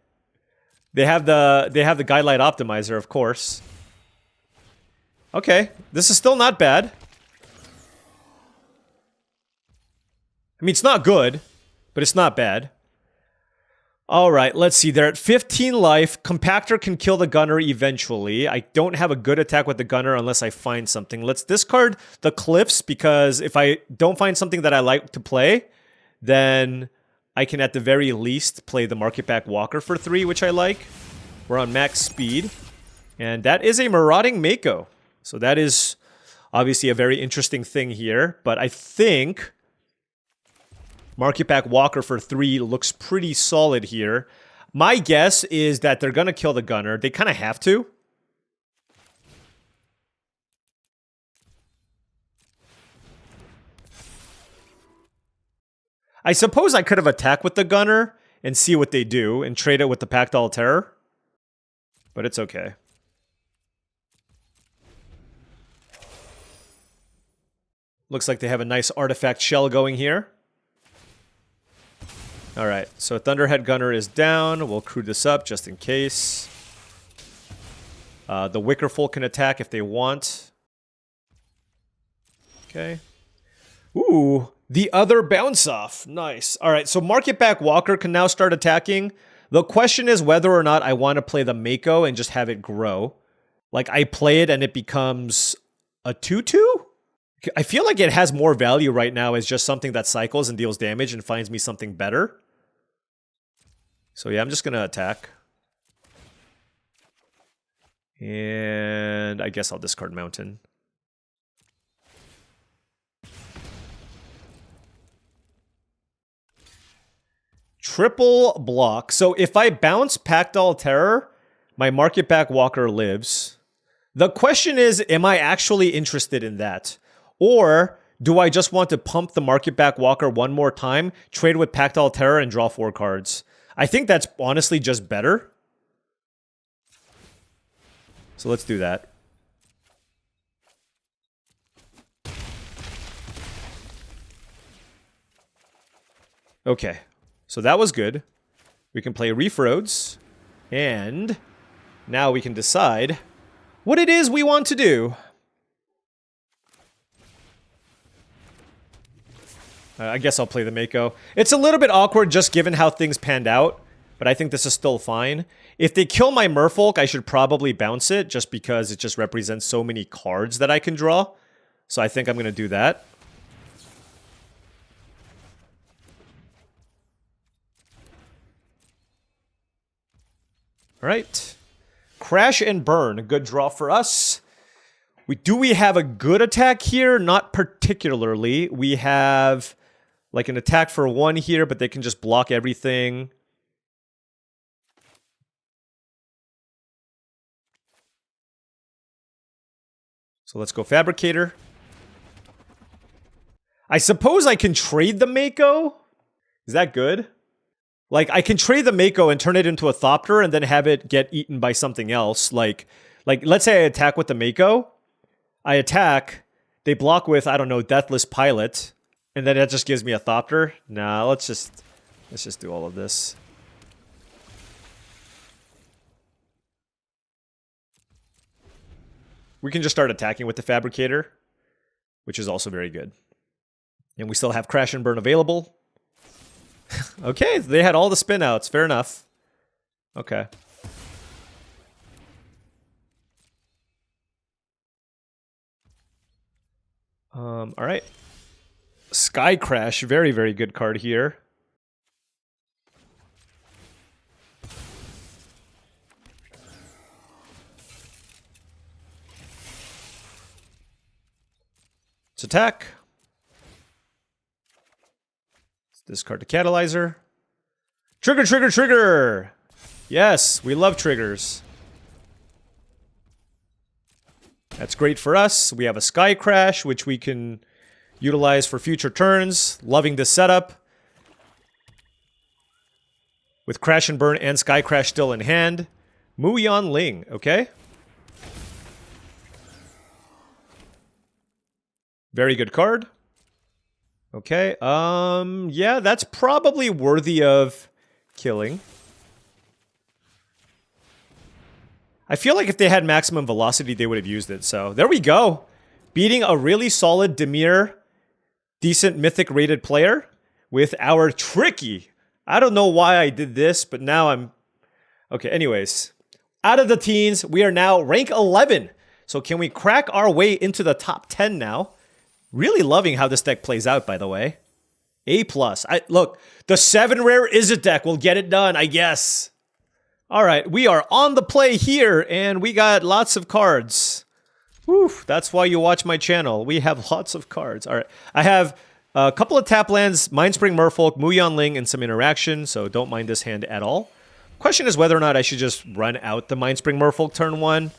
They have the Guidelight Optimizer, of course. Okay. This is still not bad. I mean, it's not good, but it's not bad. All right, let's see. They're at 15 life. Compactor can kill the Gunner eventually. I don't have a good attack with the Gunner unless I find something. Let's discard the Cliffs, because if I don't find something that I like to play, then I can at the very least play the Market Back Walker for 3, which I like. We're on max speed. And that is a Marauding Mako. So that is obviously a very interesting thing here. But I think Market Back Walker for 3 looks pretty solid here. My guess is that they're going to kill the Gunner. They kind of have to. I suppose I could have attacked with the Gunner and see what they do and trade it with the Pactol Terror. But it's okay. Looks like they have a nice artifact shell going here. Alright, so Thunderhead Gunner is down. We'll crew this up just in case. The Wickerfolk can attack if they want. Okay. Ooh, the other bounce off. Nice. Alright, so Market Back Walker can now start attacking. The question is whether or not I want to play the Mako and just have it grow. Like, I play it and it becomes a 2-2? I feel like it has more value right now as just something that cycles and deals damage and finds me something better. So yeah, I'm just going to attack. And I guess I'll discard Mountain. Triple block. So if I bounce Pactol Terror, my Market Back Walker lives. The question is, am I actually interested in that? Or do I just want to pump the Market Back Walker one more time, trade with Pactile Terror, and draw 4 cards? I think that's honestly just better. So let's do that. Okay, so that was good. We can play Reef Roads, and now we can decide what it is we want to do. I guess I'll play the Mako. It's a little bit awkward just given how things panned out, but I think this is still fine. If they kill my Merfolk, I should probably bounce it just because it just represents so many cards that I can draw. So I think I'm going to do that. All right. Crash and Burn, a good draw for us. Do we have a good attack here? Not particularly. We have like an attack for 1 here, but they can just block everything. So let's go Fabricator. I suppose I can trade the Mako. Is that good? Like, I can trade the Mako and turn it into a Thopter and then have it get eaten by something else. Like let's say I attack with the Mako. I attack, they block with, I don't know, Deathless Pilot, and then that just gives me a Thopter. Nah, let's just do all of this. We can just start attacking with the Fabricator, which is also very good. And we still have Crash and Burn available. Okay, they had all the spin outs. Fair enough. Okay. All right. Sky Crash, very, very good card here. Let's attack. Let's discard the Catalyzer. Trigger, trigger, trigger! Yes, we love triggers. That's great for us. We have a Sky Crash, which we can utilize for future turns. Loving this setup. With Crash and Burn and Sky Crash still in hand. Muyan Ling, okay? Very good card. Okay, yeah, that's probably worthy of killing. I feel like if they had maximum velocity, they would have used it. So there we go. Beating a really solid Dimir, decent mythic rated player with our tricky. I don't know why I did this, but now I'm... Okay, anyways. Out of the teens, we are now rank 11. So can we crack our way into the top 10 now? Really loving how this deck plays out, by the way. A+. Look, the 7 rare Izzet deck will get it done, I guess. All right, we are on the play here, and we got lots of cards. Whew, that's why you watch my channel. We have lots of cards. All right, I have a couple of tap lands, Mindspring Merfolk, Muyan Ling, and some interaction, so don't mind this hand at all. Question is whether or not I should just run out the Mindspring Merfolk turn 1.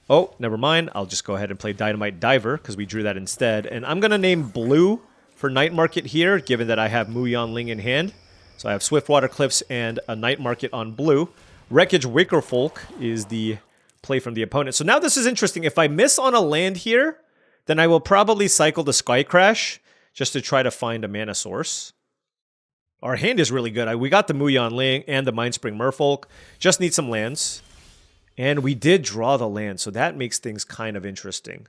Oh, never mind. I'll just go ahead and play Dynamite Diver, because we drew that instead. And I'm going to name Blue for Night Market here, given that I have Muyan Ling in hand. So I have Swiftwater Cliffs and a Night Market on blue. Wreckage Wickerfolk is the play from the opponent. So now this is interesting. If I miss on a land here, then I will probably cycle the Sky Crash just to try to find a mana source. Our hand is really good. We got the Muyan Ling and the Mindspring Merfolk. Just need some lands. And we did draw the land, so that makes things kind of interesting.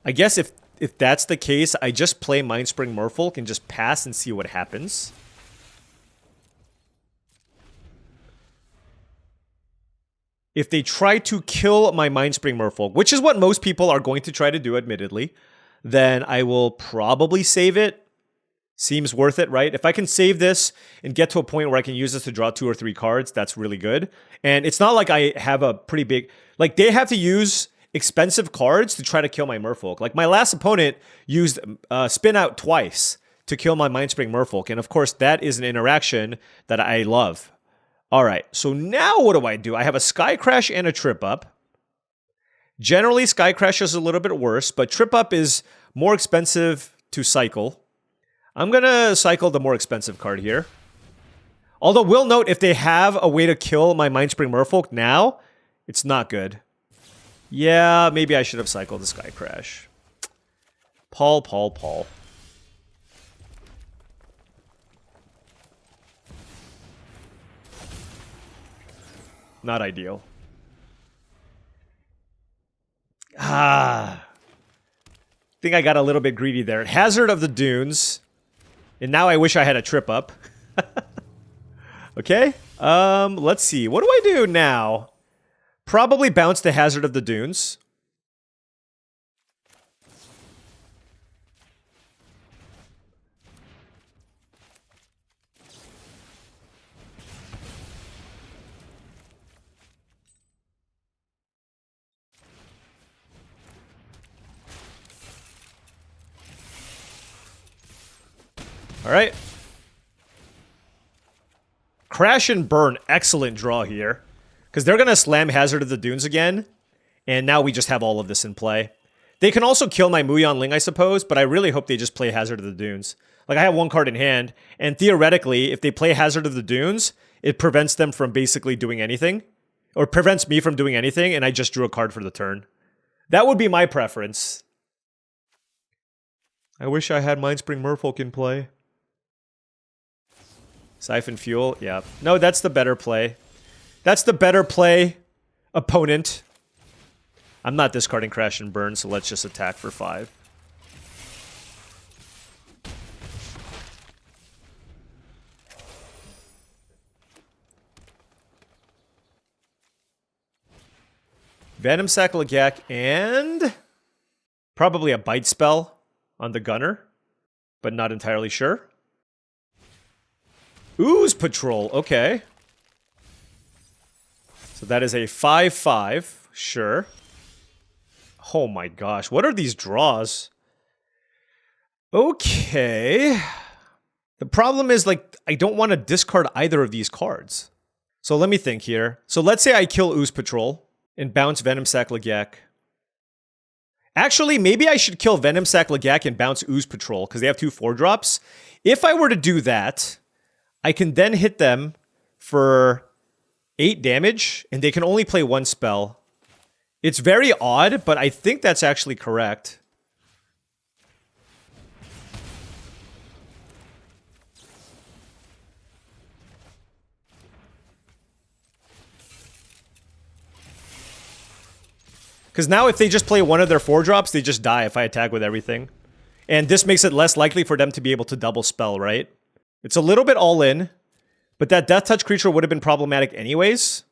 I guess if that's the case, I just play Mindspring Merfolk and just pass and see what happens. If they try to kill my Mindspring Merfolk, which is what most people are going to try to do, admittedly, then I will probably save it. Seems worth it, right? If I can save this and get to a point where I can use this to draw 2 or 3 cards, that's really good. And it's not like I have a pretty big... Like, they have to use expensive cards to try to kill my Merfolk. Like, my last opponent used Spin Out twice to kill my Mindspring Merfolk. And, of course, that is an interaction that I love. All right, so now what do? I have a Sky Crash and a Trip Up. Generally, Sky Crash is a little bit worse, but Trip Up is more expensive to cycle. I'm going to cycle the more expensive card here. Although, we'll note if they have a way to kill my Mindspring Merfolk now, it's not good. Yeah, maybe I should have cycled the Sky Crash. Paul. Not ideal. I think I got a little bit greedy there. Hazard of the Dunes. And now I wish I had a Trip Up. Okay. Let's see. What do I do now? Probably bounce the Hazard of the Dunes. All right. Crash and Burn. Excellent draw here. Because they're going to slam Hazard of the Dunes again. And now we just have all of this in play. They can also kill my Muyon Ling, I suppose. But I really hope they just play Hazard of the Dunes. Like, I have one card in hand. And theoretically, if they play Hazard of the Dunes, it prevents them from basically doing anything. Or prevents me from doing anything. And I just drew a card for the turn. That would be my preference. I wish I had Mindspring Merfolk in play. Siphon Fuel, yeah. No, that's the better play. That's the better play, opponent. I'm not discarding Crash and Burn, so let's just attack for 5. Venom Sack Lagak and probably a Bite Spell on the Gunner, but not entirely sure. Ooze Patrol, okay. So that is a 5/5, sure. Oh my gosh, what are these draws? Okay. The problem is, like, I don't want to discard either of these cards. So let me think here. So let's say I kill Ooze Patrol and bounce Venom Sack Lagak. Actually, maybe I should kill Venom Sack Lagak and bounce Ooze Patrol, because they have 2 4-drops. If I were to do that, I can then hit them for 8 damage, and they can only play 1 spell. It's very odd, but I think that's actually correct. Because now if they just play one of their 4-drops, they just die if I attack with everything. And this makes it less likely for them to be able to double spell, right? It's a little bit all in, but that Death Touch creature would have been problematic anyways,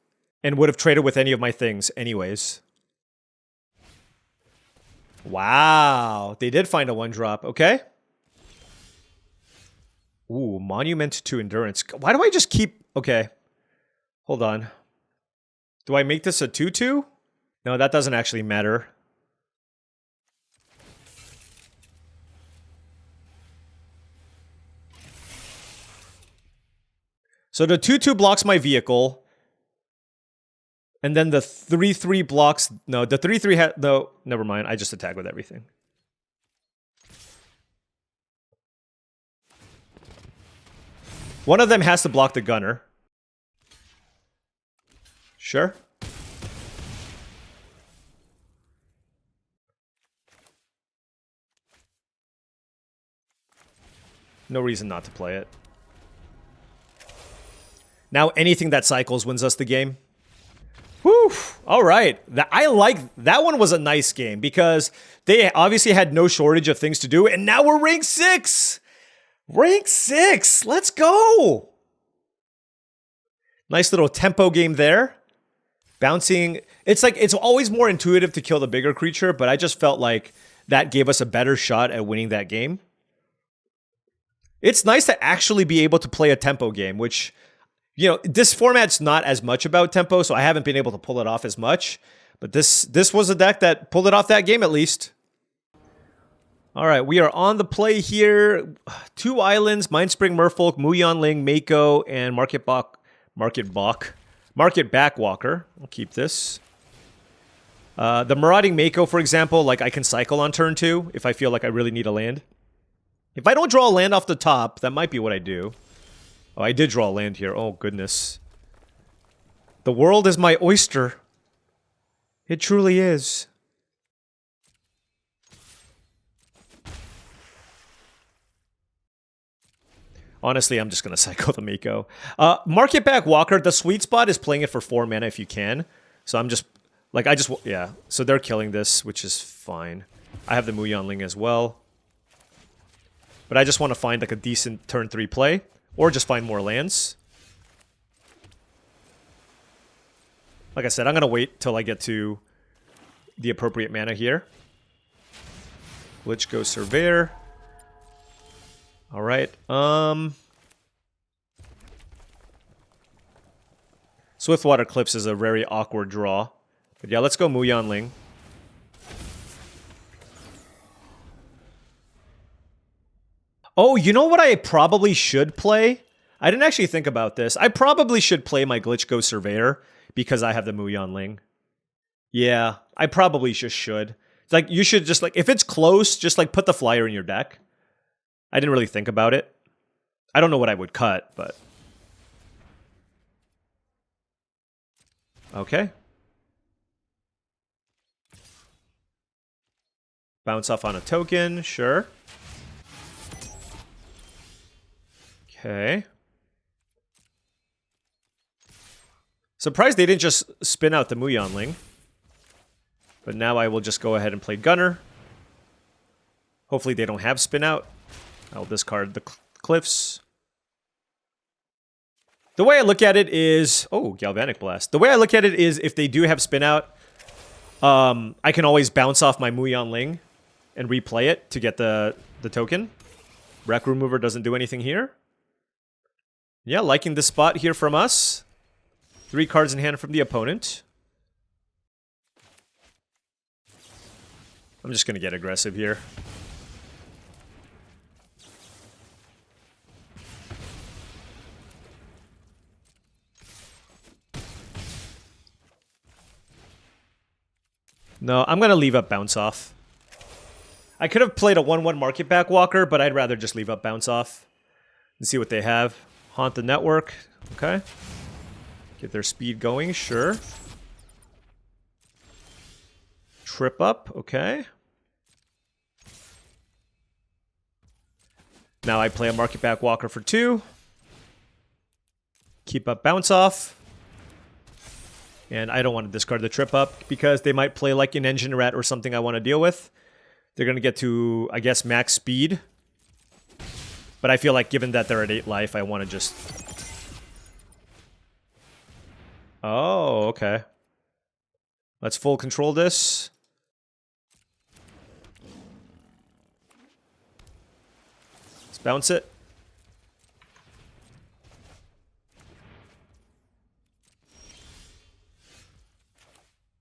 and would have traded with any of my things anyways. Wow, they did find a 1-drop, okay. Ooh, Monument to Endurance. Why do I just keep... Okay, hold on. Do I make this a 2/2? No, that doesn't actually matter. So the 2/2 blocks my vehicle. And then the 3/3 blocks... No, the 3/3 had... No, never mind. I just attack with everything. One of them has to block the Gunner. Sure. No reason not to play it. Now anything that cycles wins us the game. Whew. All right. I like that one. Was a nice game because they obviously had no shortage of things to do, and now we're rank 6. Rank 6. Let's go. Nice little tempo game there. Bouncing. It's like it's always more intuitive to kill the bigger creature, but I just felt like that gave us a better shot at winning that game. It's nice to actually be able to play a tempo game, which, you know, this format's not as much about tempo, so I haven't been able to pull it off as much. But this was a deck that pulled it off that game at least. All right, we are on the play here. 2 islands, Mindspring Merfolk, Muyon Ling, Mako, and Market Backwalker. I'll keep this. The Marauding Mako, for example, like I can cycle on turn 2 if I feel like I really need a land. If I don't draw a land off the top, that might be what I do. Oh, I did draw a land here. Oh, goodness. The world is my oyster. It truly is. Honestly, I'm just going to cycle the Mako. Market Back Walker, the sweet spot is playing it for 4 mana if you can. So I'm just... Like, yeah. So they're killing this, which is fine. I have the Muyanling as well. But I just want to find, like, a decent turn 3 play. Or just find more lands. Like I said, I'm going to wait till I get to the appropriate mana here. Lich Ghost Surveyor. Alright, Swiftwater Cliffs is a very awkward draw. But yeah, let's go Muyanling. Oh, you know what I probably should play? I didn't actually think about this. I probably should play my Glitch Ghost Surveyor because I have the Muyanling. Yeah, I probably just should. Like, you should just, like, if it's close, just, like, put the flyer in your deck. I didn't really think about it. I don't know what I would cut, but... Okay. Bounce off on a token, sure. Okay. Surprised they didn't just spin out the Muyanling. But now I will just go ahead and play Gunner. Hopefully they don't have spin out. I'll discard the Cliffs. The way I look at it is... Oh, Galvanic Blast. The way I look at it is if they do have spin out, I can always bounce off my Muyanling and replay it to get the token. Wreck Remover doesn't do anything here. Yeah, liking the spot here from us. 3 cards in hand from the opponent. I'm just going to get aggressive here. No, I'm going to leave up Bounce Off. I could have played a 1/1 Market Back Walker, but I'd rather just leave up Bounce Off and see what they have. Haunt the Network. Okay. Get their speed going, sure. Trip Up, okay. Now I play a Market Back Walker for 2. Keep up Bounce Off. And I don't want to discard the Trip Up because they might play like an Engine Rat or something I want to deal with. They're going to get to, I guess, max speed. But I feel like given that they're at 8 life, I want to just... Oh, okay. Let's full control this. Let's bounce it.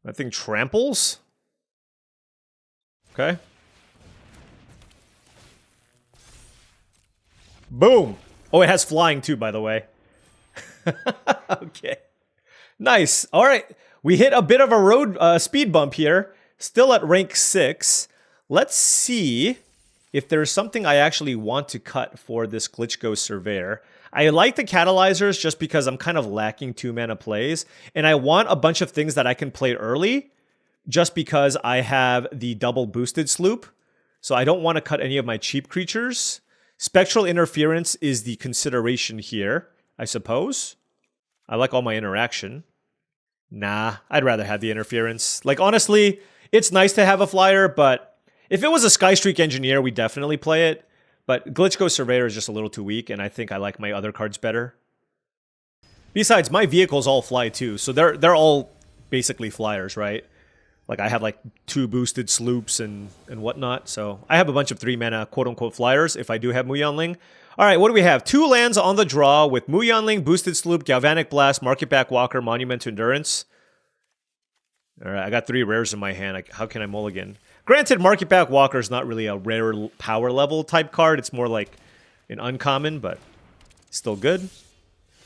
That thing tramples? Okay. Boom! Oh, it has flying too, by the way. Okay. Nice. All right. We hit a bit of a road speed bump here. Still at rank 6. Let's see if there's something I actually want to cut for this Glitch Ghost Surveyor. I like the catalyzers just because I'm kind of lacking 2-mana plays. And I want a bunch of things that I can play early just because I have the double boosted sloop. So I don't want to cut any of my cheap creatures. Spectral Interference is the consideration here, I suppose. I like all my interaction. Nah, I'd rather have the interference. Like, honestly, it's nice to have a flyer, but if it was a Skystreak Engineer, we'd definitely play it. But Glitch Ghost Surveyor is just a little too weak, and I think I like my other cards better. Besides, my vehicles all fly too, so they're all basically flyers, right? Like, I have like 2 boosted sloops and whatnot, so I have a bunch of 3-mana quote-unquote flyers if I do have Muyanling. All right, what do we have? 2 lands on the draw with Muyanling, Boosted Sloop, Galvanic Blast, Market Back Walker, Monument to Endurance. All right, I got 3 rares in my hand. How can I mulligan? Granted, Market Back Walker is not really a rare power level type card. It's more like an uncommon, but still good.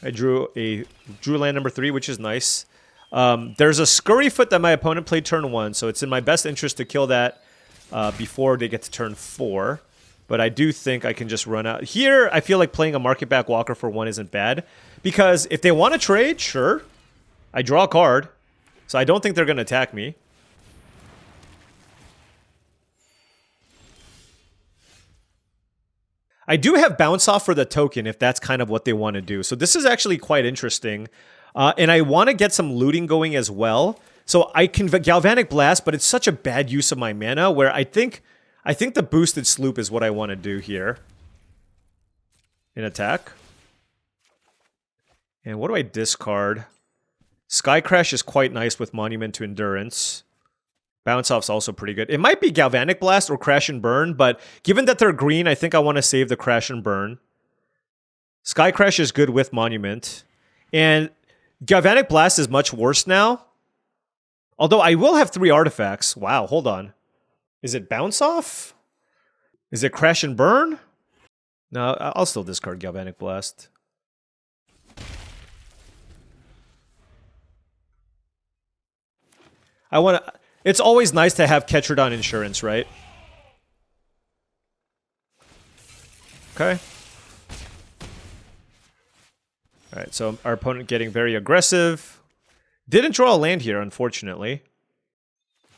I drew land number 3, which is nice. There's a Scurryfoot that my opponent played turn 1, so it's in my best interest to kill that before they get to turn 4. But I do think I can just run out. Here, I feel like playing a Market Back Walker for 1 isn't bad. Because if they want to trade, sure. I draw a card. So I don't think they're going to attack me. I do have Bounce Off for the token if that's kind of what they want to do. So this is actually quite interesting. And I want to get some looting going as well. So I can Galvanic Blast, but it's such a bad use of my mana where I think the boosted sloop is what I want to do here. In attack. And what do I discard? Sky Crash is quite nice with Monument to Endurance. Bounce Off's also pretty good. It might be Galvanic Blast or Crash and Burn, but given that they're green, I think I want to save the Crash and Burn. Sky Crash is good with Monument. And Galvanic Blast is much worse now. Although I will have 3 artifacts. Wow, hold on. Is it Bounce Off? Is it Crash and Burn? No, I'll still discard Galvanic Blast. I want to... It's always nice to have Ketradon Insurance, right? Okay. Alright, so our opponent getting very aggressive. Didn't draw a land here, unfortunately.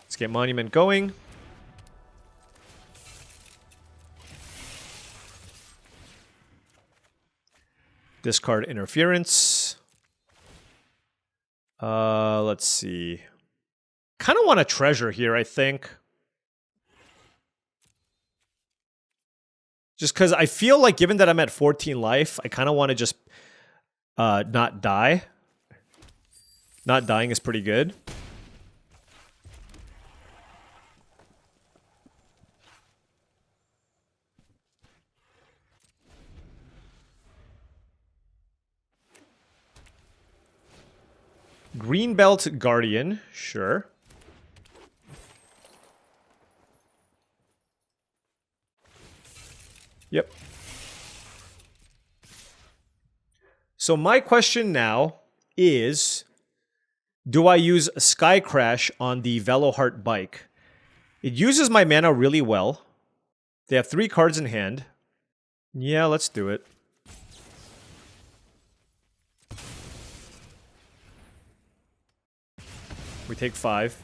Let's get Monument going. Discard Interference. Let's see. Kind of want a treasure here, I think. Just because I feel like given that I'm at 14 life, I kind of want to just not die. Not dying is pretty good. Greenbelt Guardian, sure. Yep. So my question now is, do I use Sky Crash on the Veloheart bike? It uses my mana really well. They have 3 cards in hand. Yeah, let's do it. We take 5.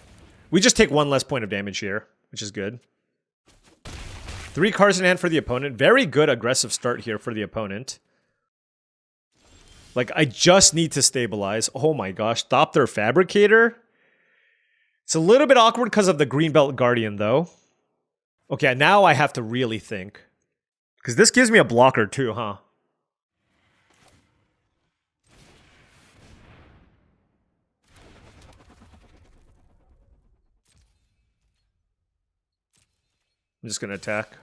We just take 1 less point of damage here, which is good. 3 cards in hand for the opponent. Very good aggressive start here for the opponent. Like, I just need to stabilize. Oh my gosh, stop their Fabricator? It's a little bit awkward because of the Greenbelt Guardian, though. Okay, now I have to really think. Because this gives me a blocker too, huh? I'm just going to attack.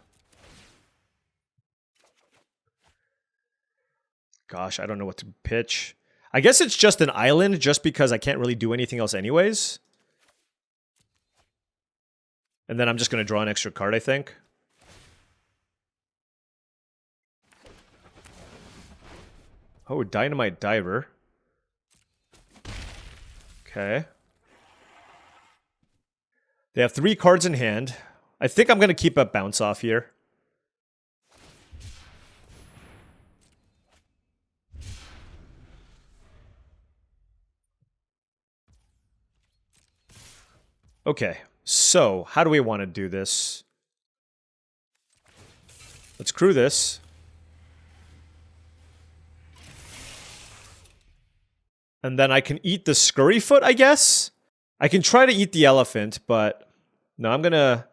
Gosh, I don't know what to pitch. I guess it's just an island just because I can't really do anything else anyways. And then I'm just going to draw an extra card, I think. Oh, Dynamite Diver. Okay. They have 3 cards in hand. I think I'm going to keep up Bounce Off here. Okay, so how do we want to do this? Let's crew this. And then I can eat the Scurryfoot, I guess? I can try to eat the elephant, but... No, I'm gonna...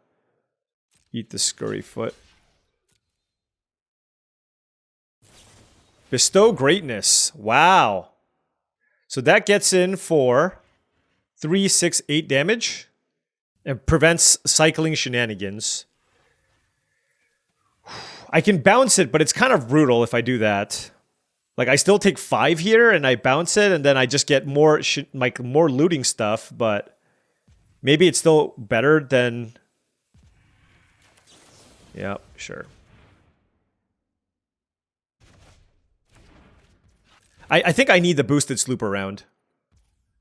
eat the Scurryfoot. Bestow Greatness. Wow. So that gets in for 3, 6, 8 damage. And prevents cycling shenanigans. I can bounce it, but it's kind of brutal if I do that. Like, I still take 5 here, and I bounce it, and then I just get more more looting stuff, but... Maybe it's still better than... Yeah, sure. I think I need the boosted sloop around.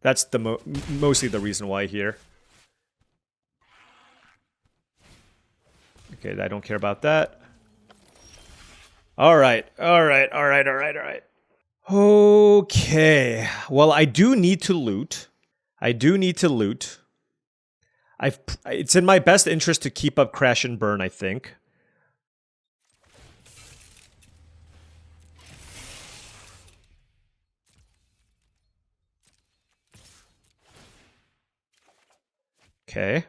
That's the mostly the reason why here. Okay, I don't care about that. All right. Okay. Well, I do need to loot. It's in my best interest to keep up Crash and Burn, I think. Okay.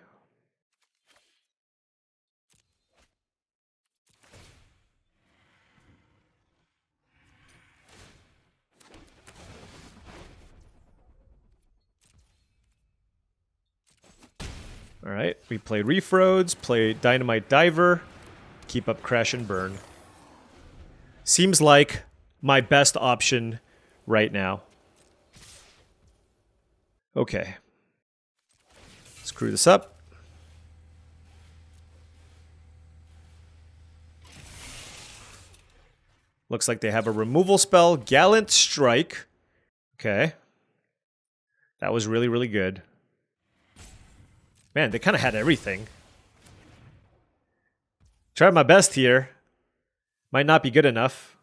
All right, we play Reef Roads, play Dynamite Diver, keep up Crash and Burn. Seems like my best option right now. Okay. Screw this up. Looks like they have a removal spell, Gallant Strike. Okay. That was really, really good. Man, they kind of had everything. Tried my best here. Might not be good enough.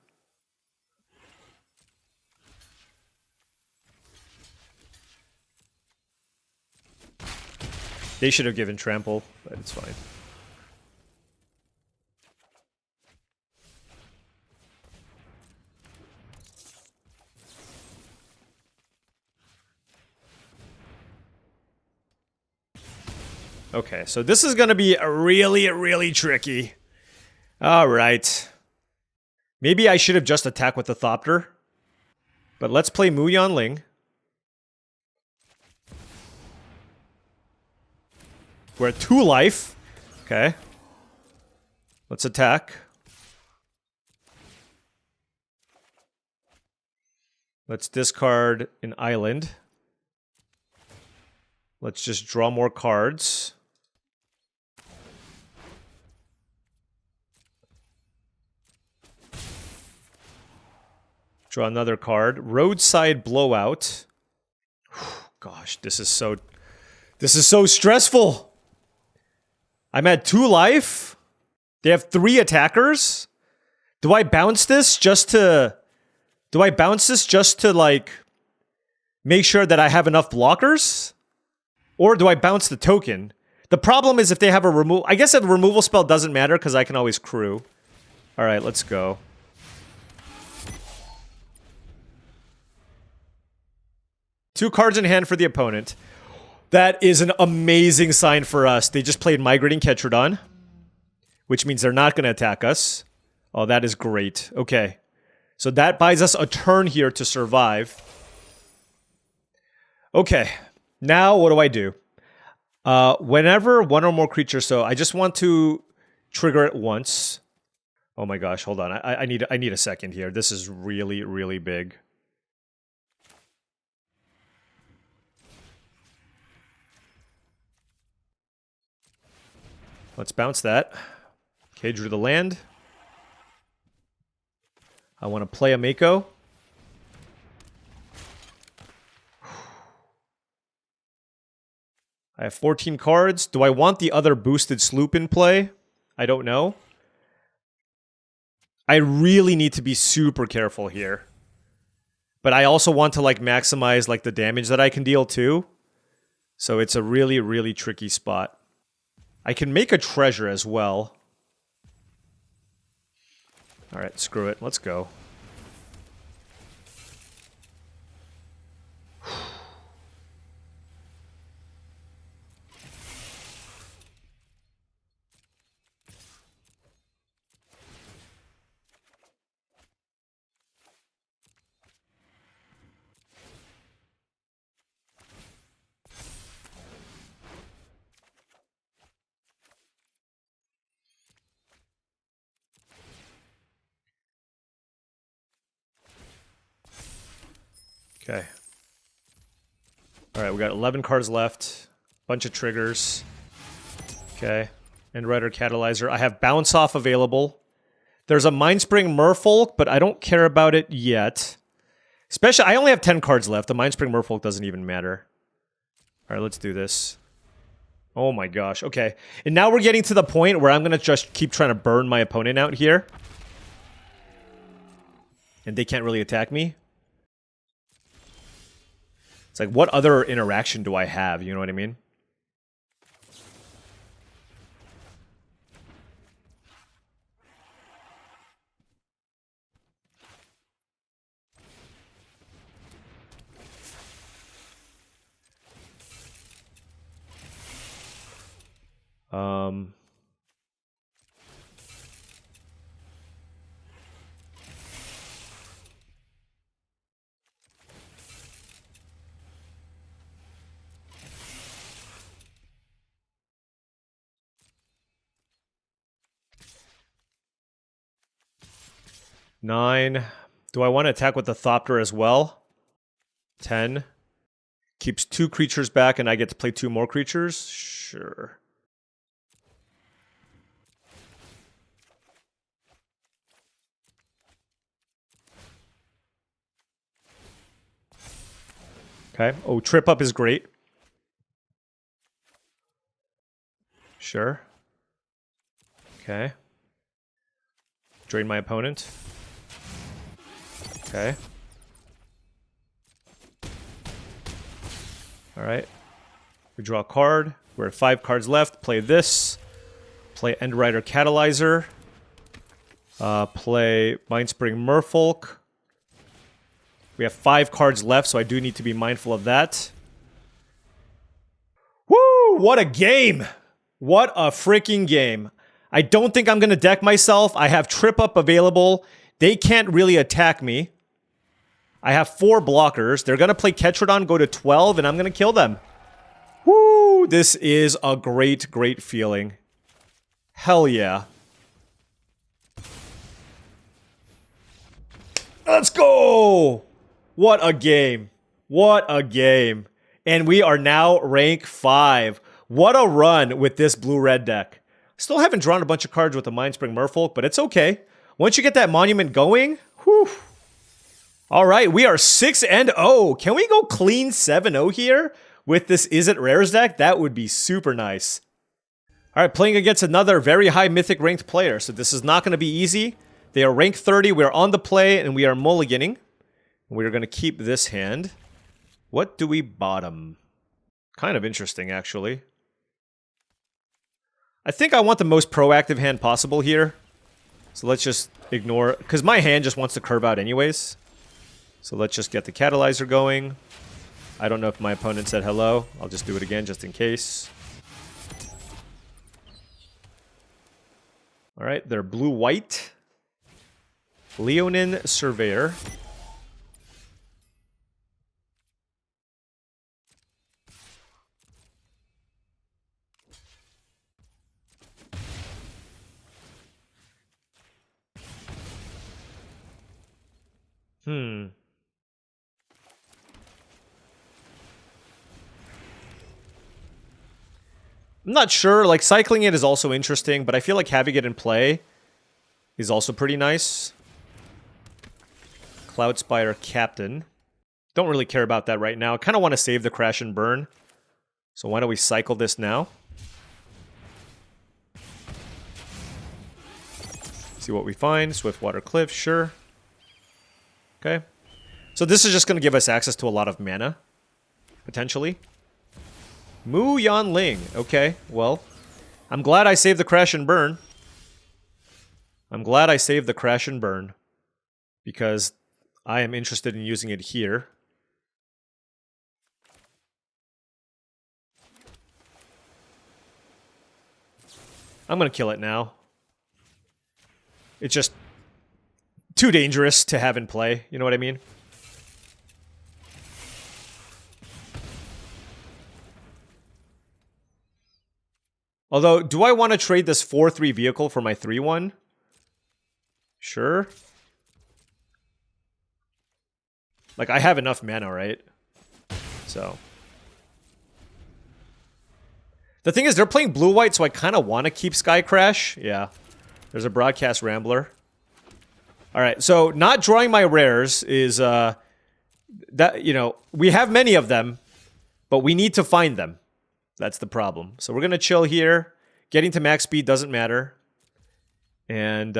They should have given Trample, but it's fine. Okay, so this is going to be really tricky. All right. Maybe I should have just attacked with the Thopter. But let's play Mu Yanling. We're at 2 life. Okay. Let's attack. Let's discard an island. Let's just draw more cards. Draw another card. Roadside Blowout. Gosh, this is so stressful. I'm at 2 life. They have 3 attackers. Do I bounce this just to like make sure that I have enough blockers? Or do I bounce the token? The problem is if they have a removal... I guess a removal spell doesn't matter because I can always crew. Alright, let's go. Two cards in hand for the opponent. That is an amazing sign for us. They just played Migrating Ketrodon, which means they're not going to attack us. Oh, that is great. Okay. So that buys us a turn here to survive. Okay. Now, what do? Whenever one or more creatures... So I just want to trigger it once. Oh my gosh, hold on. I need a second here. This is really big. Let's bounce that. Okay, drew the land. I want to play a Mako. I have 14 cards. Do I want the other boosted sloop in play? I don't know. I really need to be super careful here. But I also want to like maximize like the damage that I can deal too. So it's a really tricky spot. I can make a treasure as well. Alright, screw it. Let's go. Okay. Alright, we got 11 cards left. Bunch of triggers. Okay. And Rider Catalyzer. I have Bounce Off available. There's a Mindspring Merfolk, but I don't care about it yet. Especially, I only have 10 cards left. The Mindspring Merfolk doesn't even matter. All right, let's do this. Oh my gosh, okay. And now we're getting to the point where I'm going to just keep trying to burn my opponent out here. And they can't really attack me. It's like, what other interaction do I have? You know what I mean? Nine. Do I want to attack with the Thopter as well? 10. Keeps 2 creatures back and I get to play 2 more creatures? Sure. Okay. Oh, Trip Up is great. Sure. Okay. Drain my opponent. Okay. Alright. We draw a card. We're at 5 cards left. Play this. Play Endrider Catalyzer. Play Mindspring Merfolk. We have 5 cards left, so I do need to be mindful of that. Woo! What a game! What a freaking game. I don't think I'm going to deck myself. I have Trip Up available. They can't really attack me. I have 4 blockers. They're going to play Ketrodon, go to 12, and I'm going to kill them. Woo! This is a great, great feeling. Hell yeah. Let's go! What a game. What a game. And we are now rank 5. What a run with this blue-red deck. Still haven't drawn a bunch of cards with the Mindspring Merfolk, but it's okay. Once you get that Monument going, whew. All right, we are 6-0. Can we go clean 7-0 here with this Izzet Rares deck? That would be super nice. All right, playing against another very high Mythic ranked player, so this is not going to be easy. They are rank 30, we are on the play, and we are mulliganing. We are going to keep this hand. What do we bottom? Kind of interesting, actually. I think I want the most proactive hand possible here. So let's just ignore... because my hand just wants to curve out anyways. So let's just get the Catalyzer going. I don't know if my opponent said hello. I'll just do it again just in case. Alright, they're blue-white. Leonin Surveyor. I'm not sure. Like, cycling it is also interesting, but I feel like having it in play is also pretty nice. Cloud Spire Captain. Don't really care about that right now. I kind of want to save the Crash and Burn. So why don't we cycle this now? See what we find. Swiftwater Cliff, sure. Okay. So this is just going to give us access to a lot of mana. Potentially. Mu Yan Ling. Okay, well. I'm glad I saved the Crash and Burn. I'm glad I saved the Crash and Burn. Because I am interested in using it here. I'm going to kill it now. It's just too dangerous to have in play. You know what I mean? Although, do I want to trade this 4-3 vehicle for my 3-1? Sure. Like, I have enough mana, right? So. The thing is, they're playing blue-white, so I kind of want to keep Sky Crash. Yeah. There's a Broadcast Rambler. Alright, so not drawing my rares is That, you know, we have many of them, but we need to find them. That's the problem. So we're going to chill here. Getting to max speed doesn't matter. And,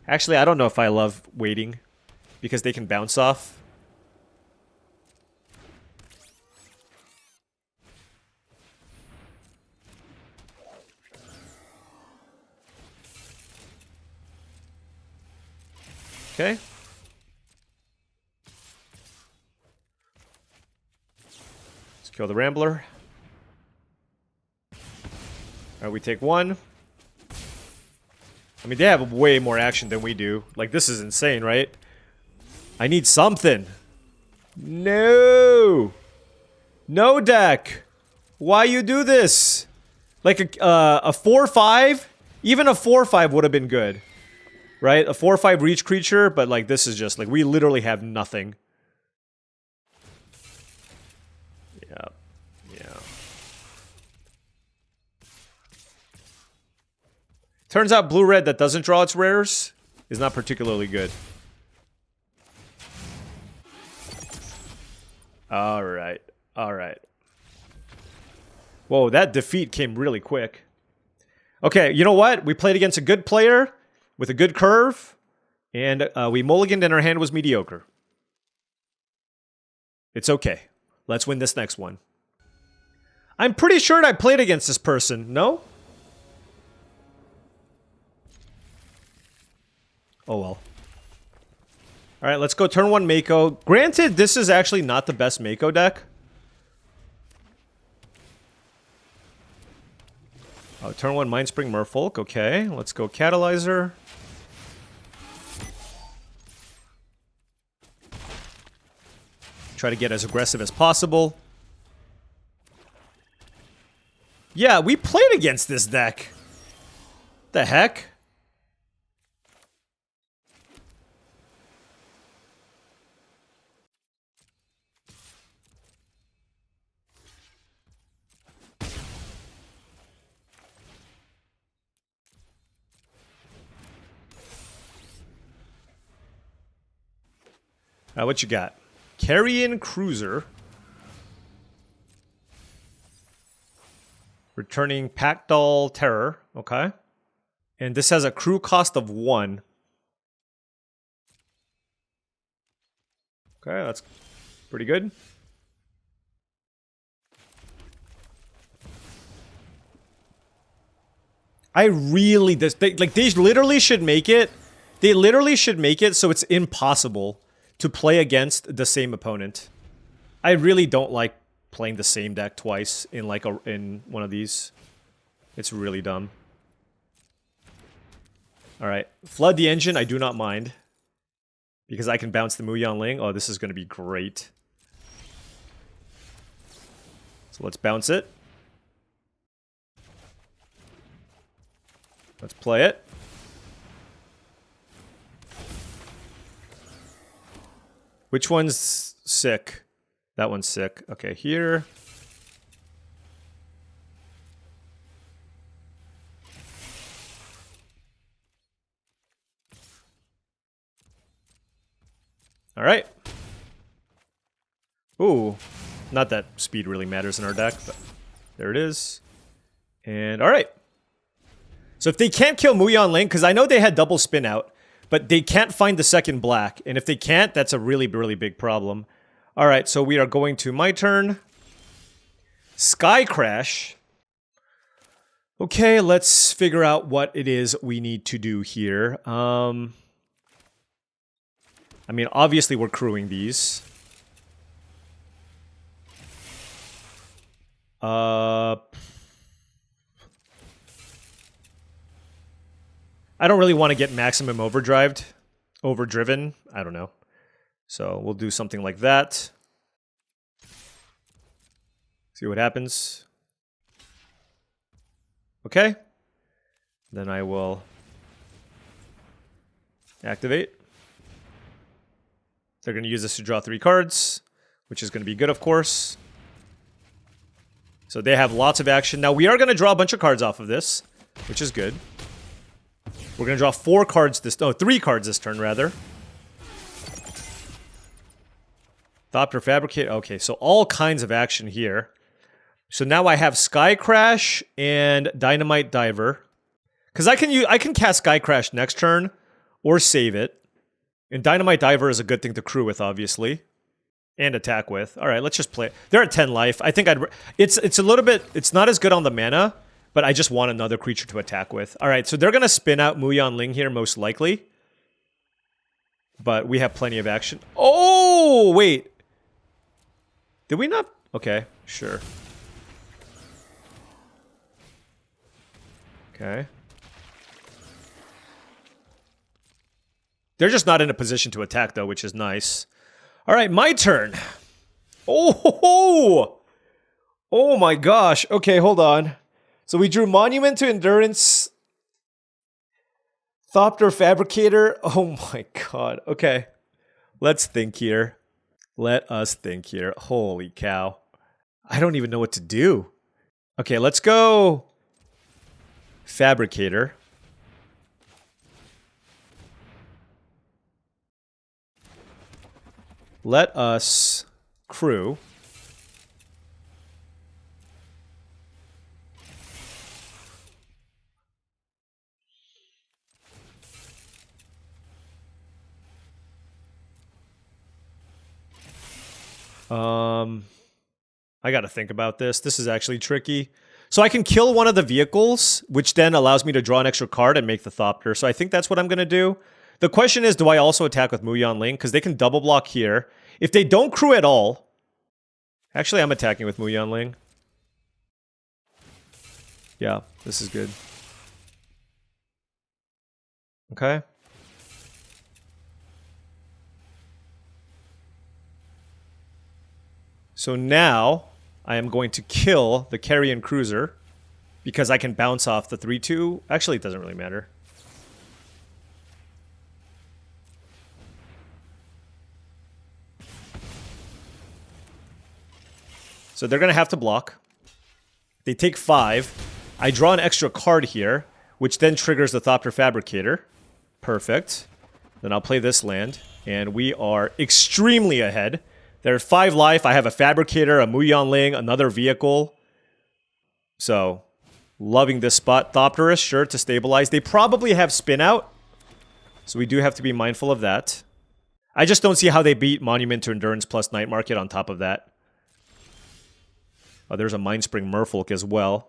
actually, I don't know if I love waiting because they can bounce off. Okay. Let's kill the Rambler. Alright, we take one. I mean, they have way more action than we do. Like, this is insane, right? I need something. No! No, deck! Why you do this? Like a 4-5? Even a 4-5 would have been good. Right? A 4-5 reach creature, but like this is just like we literally have nothing. Yeah. Yeah. Turns out blue-red that doesn't draw its rares is not particularly good. Alright. Alright. Whoa, that defeat came really quick. Okay, you know what? We played against a good player with a good curve, and we mulliganed and our hand was mediocre. It's okay. Let's win this next one. I'm pretty sure I played against this person, no? Oh well. Alright, let's go turn 1 Mako. Granted, this is actually not the best Mako deck. Oh, turn 1 Mindspring Merfolk, okay. Let's go Catalyzer. Try to get as aggressive as possible. Yeah, we played against this deck. The heck? What you got? Carrion Cruiser. Returning Packdoll Terror. Okay. And this has a crew cost of 1. Okay, that's pretty good. I really... they literally should make it... They literally should make it so it's impossible to play against the same opponent. I really don't like playing the same deck twice in like in one of these. It's really dumb. Alright. Flood the engine, I do not mind. Because I can bounce the Muyan Ling. Oh, this is going to be great. So let's bounce it. Let's play it. Which one's sick? That one's sick. Okay, here. All right. Ooh. Not that speed really matters in our deck, but there it is. And all right. So if they can't kill Muyan Ling, because I know they had double spin out, but they can't find the second black. And if they can't, that's a really, really big problem. All right, so we are going to my turn. Sky Crash. Okay, let's figure out what it is we need to do here. I mean, obviously we're crewing these. I don't really want to get maximum overdriven. I don't know. So we'll do something like that. See what happens. Okay. Then I will activate. They're going to use this to draw 3 cards, which is going to be good, of course. So they have lots of action. Now we are going to draw a bunch of cards off of this, which is good. We're going to draw 4 cards this... Oh, 3 cards this turn, rather. Thopter Fabricator. Okay, so all kinds of action here. So now I have Sky Crash and Dynamite Diver. Because I can cast Sky Crash next turn or save it. And Dynamite Diver is a good thing to crew with, obviously. And attack with. All right, let's just play. They're at 10 life. I think it's a little bit... It's not as good on the mana, but I just want another creature to attack with. All right, so they're going to spin out Muyan Ling here, most likely. But we have plenty of action. Oh, wait. Did we not? Okay, sure. Okay. They're just not in a position to attack, though, which is nice. All right, my turn. Oh, oh my gosh. Okay, hold on. So we drew Monument to Endurance, Thopter Fabricator. Oh my god. Okay, let's think here. Let us think here. Holy cow. I don't even know what to do. Okay, let's go Fabricator. Let us crew. I gotta think about this. This is actually tricky. So I can kill one of the vehicles, which then allows me to draw an extra card and make the Thopter. So I think that's what I'm gonna do. The question is, do I also attack with Muyan Ling? Because they can double block here. If they don't crew at all... Actually, I'm attacking with Muyan Ling. Yeah, this is good. Okay. So now, I am going to kill the Carrion Cruiser. Because I can bounce off the 3-2. Actually, it doesn't really matter. So they're going to have to block. They take 5. I draw an extra card here, which then triggers the Thopter Fabricator. Perfect. Then I'll play this land, and we are extremely ahead. They're at 5 life. I have a Fabricator, a Muyan Ling, another vehicle. So, loving this spot. Thopterus, sure, to stabilize. They probably have spin out, so we do have to be mindful of that. I just don't see how they beat Monument to Endurance plus Night Market on top of that. Oh, there's a Mindspring Merfolk as well.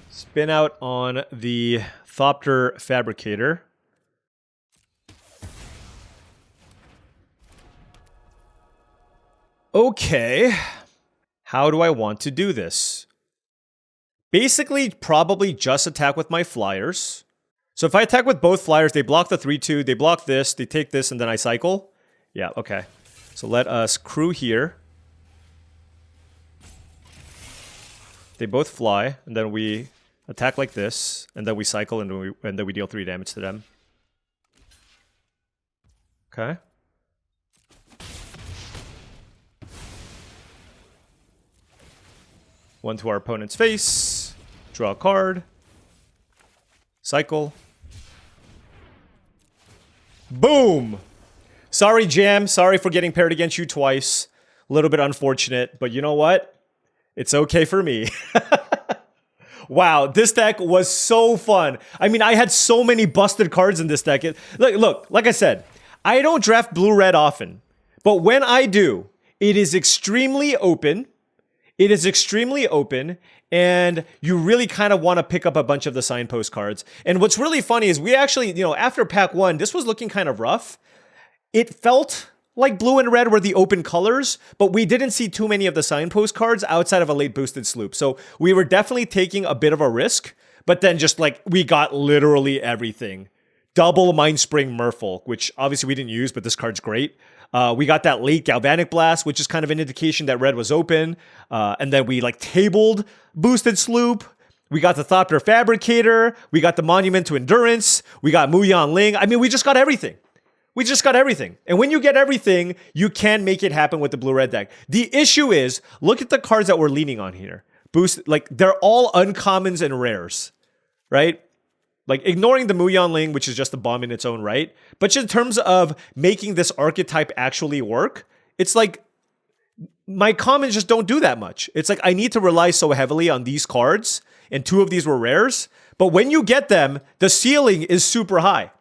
Spin out on the Thopter Fabricator. Okay. How do I want to do this? Basically, probably just attack with my flyers. So if I attack with both flyers, they block the 3-2, they block this, they take this, and then I cycle? Yeah, okay. So let us crew here. They both fly, and then we attack like this, and then we cycle, and then we deal 3 damage to them. Okay. One to our opponent's face. Draw a card. Cycle. Boom! Sorry, Jam. Sorry for getting paired against you twice. A little bit unfortunate, but you know what? It's okay for me. Wow, this deck was so fun. I mean, I had so many busted cards in this deck. Look, like I said, I don't draft blue-red often. But when I do, it is extremely open. It is extremely open, and you really kind of want to pick up a bunch of the signpost cards. And what's really funny is we actually, after pack 1, this was looking kind of rough. It felt like blue and red were the open colors, but we didn't see too many of the signpost cards outside of a late boosted sloop. So we were definitely taking a bit of a risk, but then just like we got literally everything. Double Mindspring Merfolk, which obviously we didn't use, but this card's great. We got that late Galvanic Blast, which is kind of an indication that red was open. And then we tabled Boosted Sloop. We got the Thopter Fabricator. We got the Monument to Endurance. We got Muyan Ling. I mean, we just got everything. We just got everything. And when you get everything, you can make it happen with the blue-red deck. The issue is, look at the cards that we're leaning on here. They're all uncommons and rares, right? Like ignoring the Muyon Ling, which is just a bomb in its own right. But just in terms of making this archetype actually work, it's like my commons just don't do that much. It's like I need to rely so heavily on these cards, and 2 of these were rares. But when you get them, the ceiling is super high.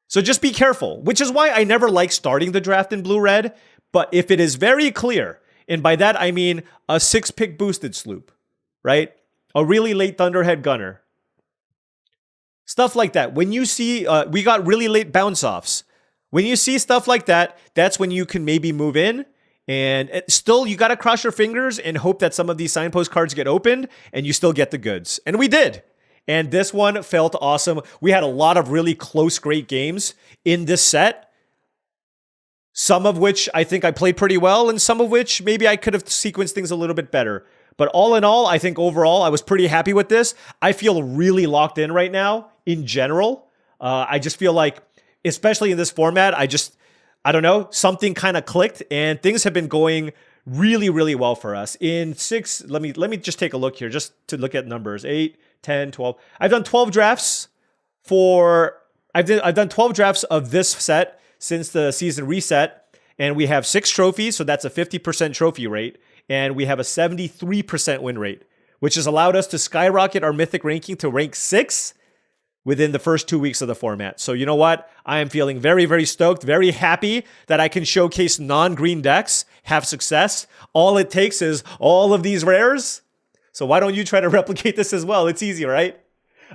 So just be careful, which is why I never like starting the draft in blue-red. But if it is very clear, and by that I mean a 6-pick boosted sloop, right? A really late Thunderhead Gunner. Stuff like that. When you see, we got really late bounce-offs. When you see stuff like that, that's when you can maybe move in. And still, you got to cross your fingers and hope that some of these signpost cards get opened and you still get the goods. And we did. And this one felt awesome. We had a lot of really close, great games in this set. Some of which I think I played pretty well, and some of which maybe I could have sequenced things a little bit better. But all in all, I think overall, I was pretty happy with this. I feel really locked in right now in general. I just feel like, especially in this format, I don't know, something kind of clicked and things have been going really, really well for us. In 6, let me just take a look here just to look at numbers. 8, 10, 12. I've done 12 drafts I've done 12 drafts of this set since the season reset, and we have 6 trophies, so that's a 50% trophy rate, and we have a 73% win rate, which has allowed us to skyrocket our mythic ranking to rank 6 within the first 2 weeks of the format. So you know what? I am feeling very, very stoked, very happy that I can showcase non-green decks, have success. All it takes is all of these rares. So why don't you try to replicate this as well? It's easy, right?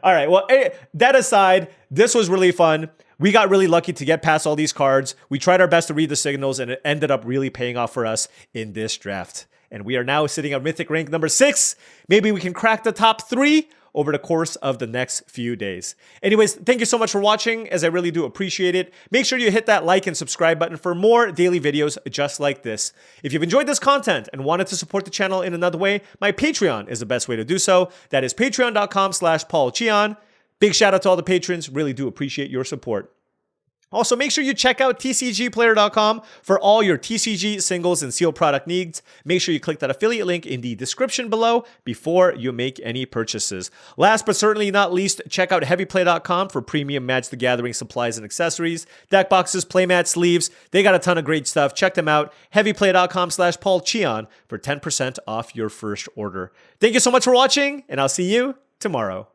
All right, well, that aside, this was really fun. We got really lucky to get past all these cards. We tried our best to read the signals, and it ended up really paying off for us in this draft. And we are now sitting at mythic rank number 6. Maybe we can crack the top 3 over the course of the next few days. Anyways, thank you so much for watching, as I really do appreciate it. Make sure you hit that like and subscribe button for more daily videos just like this. If you've enjoyed this content and wanted to support the channel in another way, my Patreon is the best way to do so. That is patreon.com/paulcheon. Big shout out to all the patrons. Really do appreciate your support. Also, make sure you check out TCGplayer.com for all your TCG singles and sealed product needs. Make sure you click that affiliate link in the description below before you make any purchases. Last but certainly not least, check out heavyplay.com for premium Magic the Gathering supplies and accessories, deck boxes, playmats, sleeves. They got a ton of great stuff. Check them out. heavyplay.com/paulcheon for 10% off your first order. Thank you so much for watching, and I'll see you tomorrow.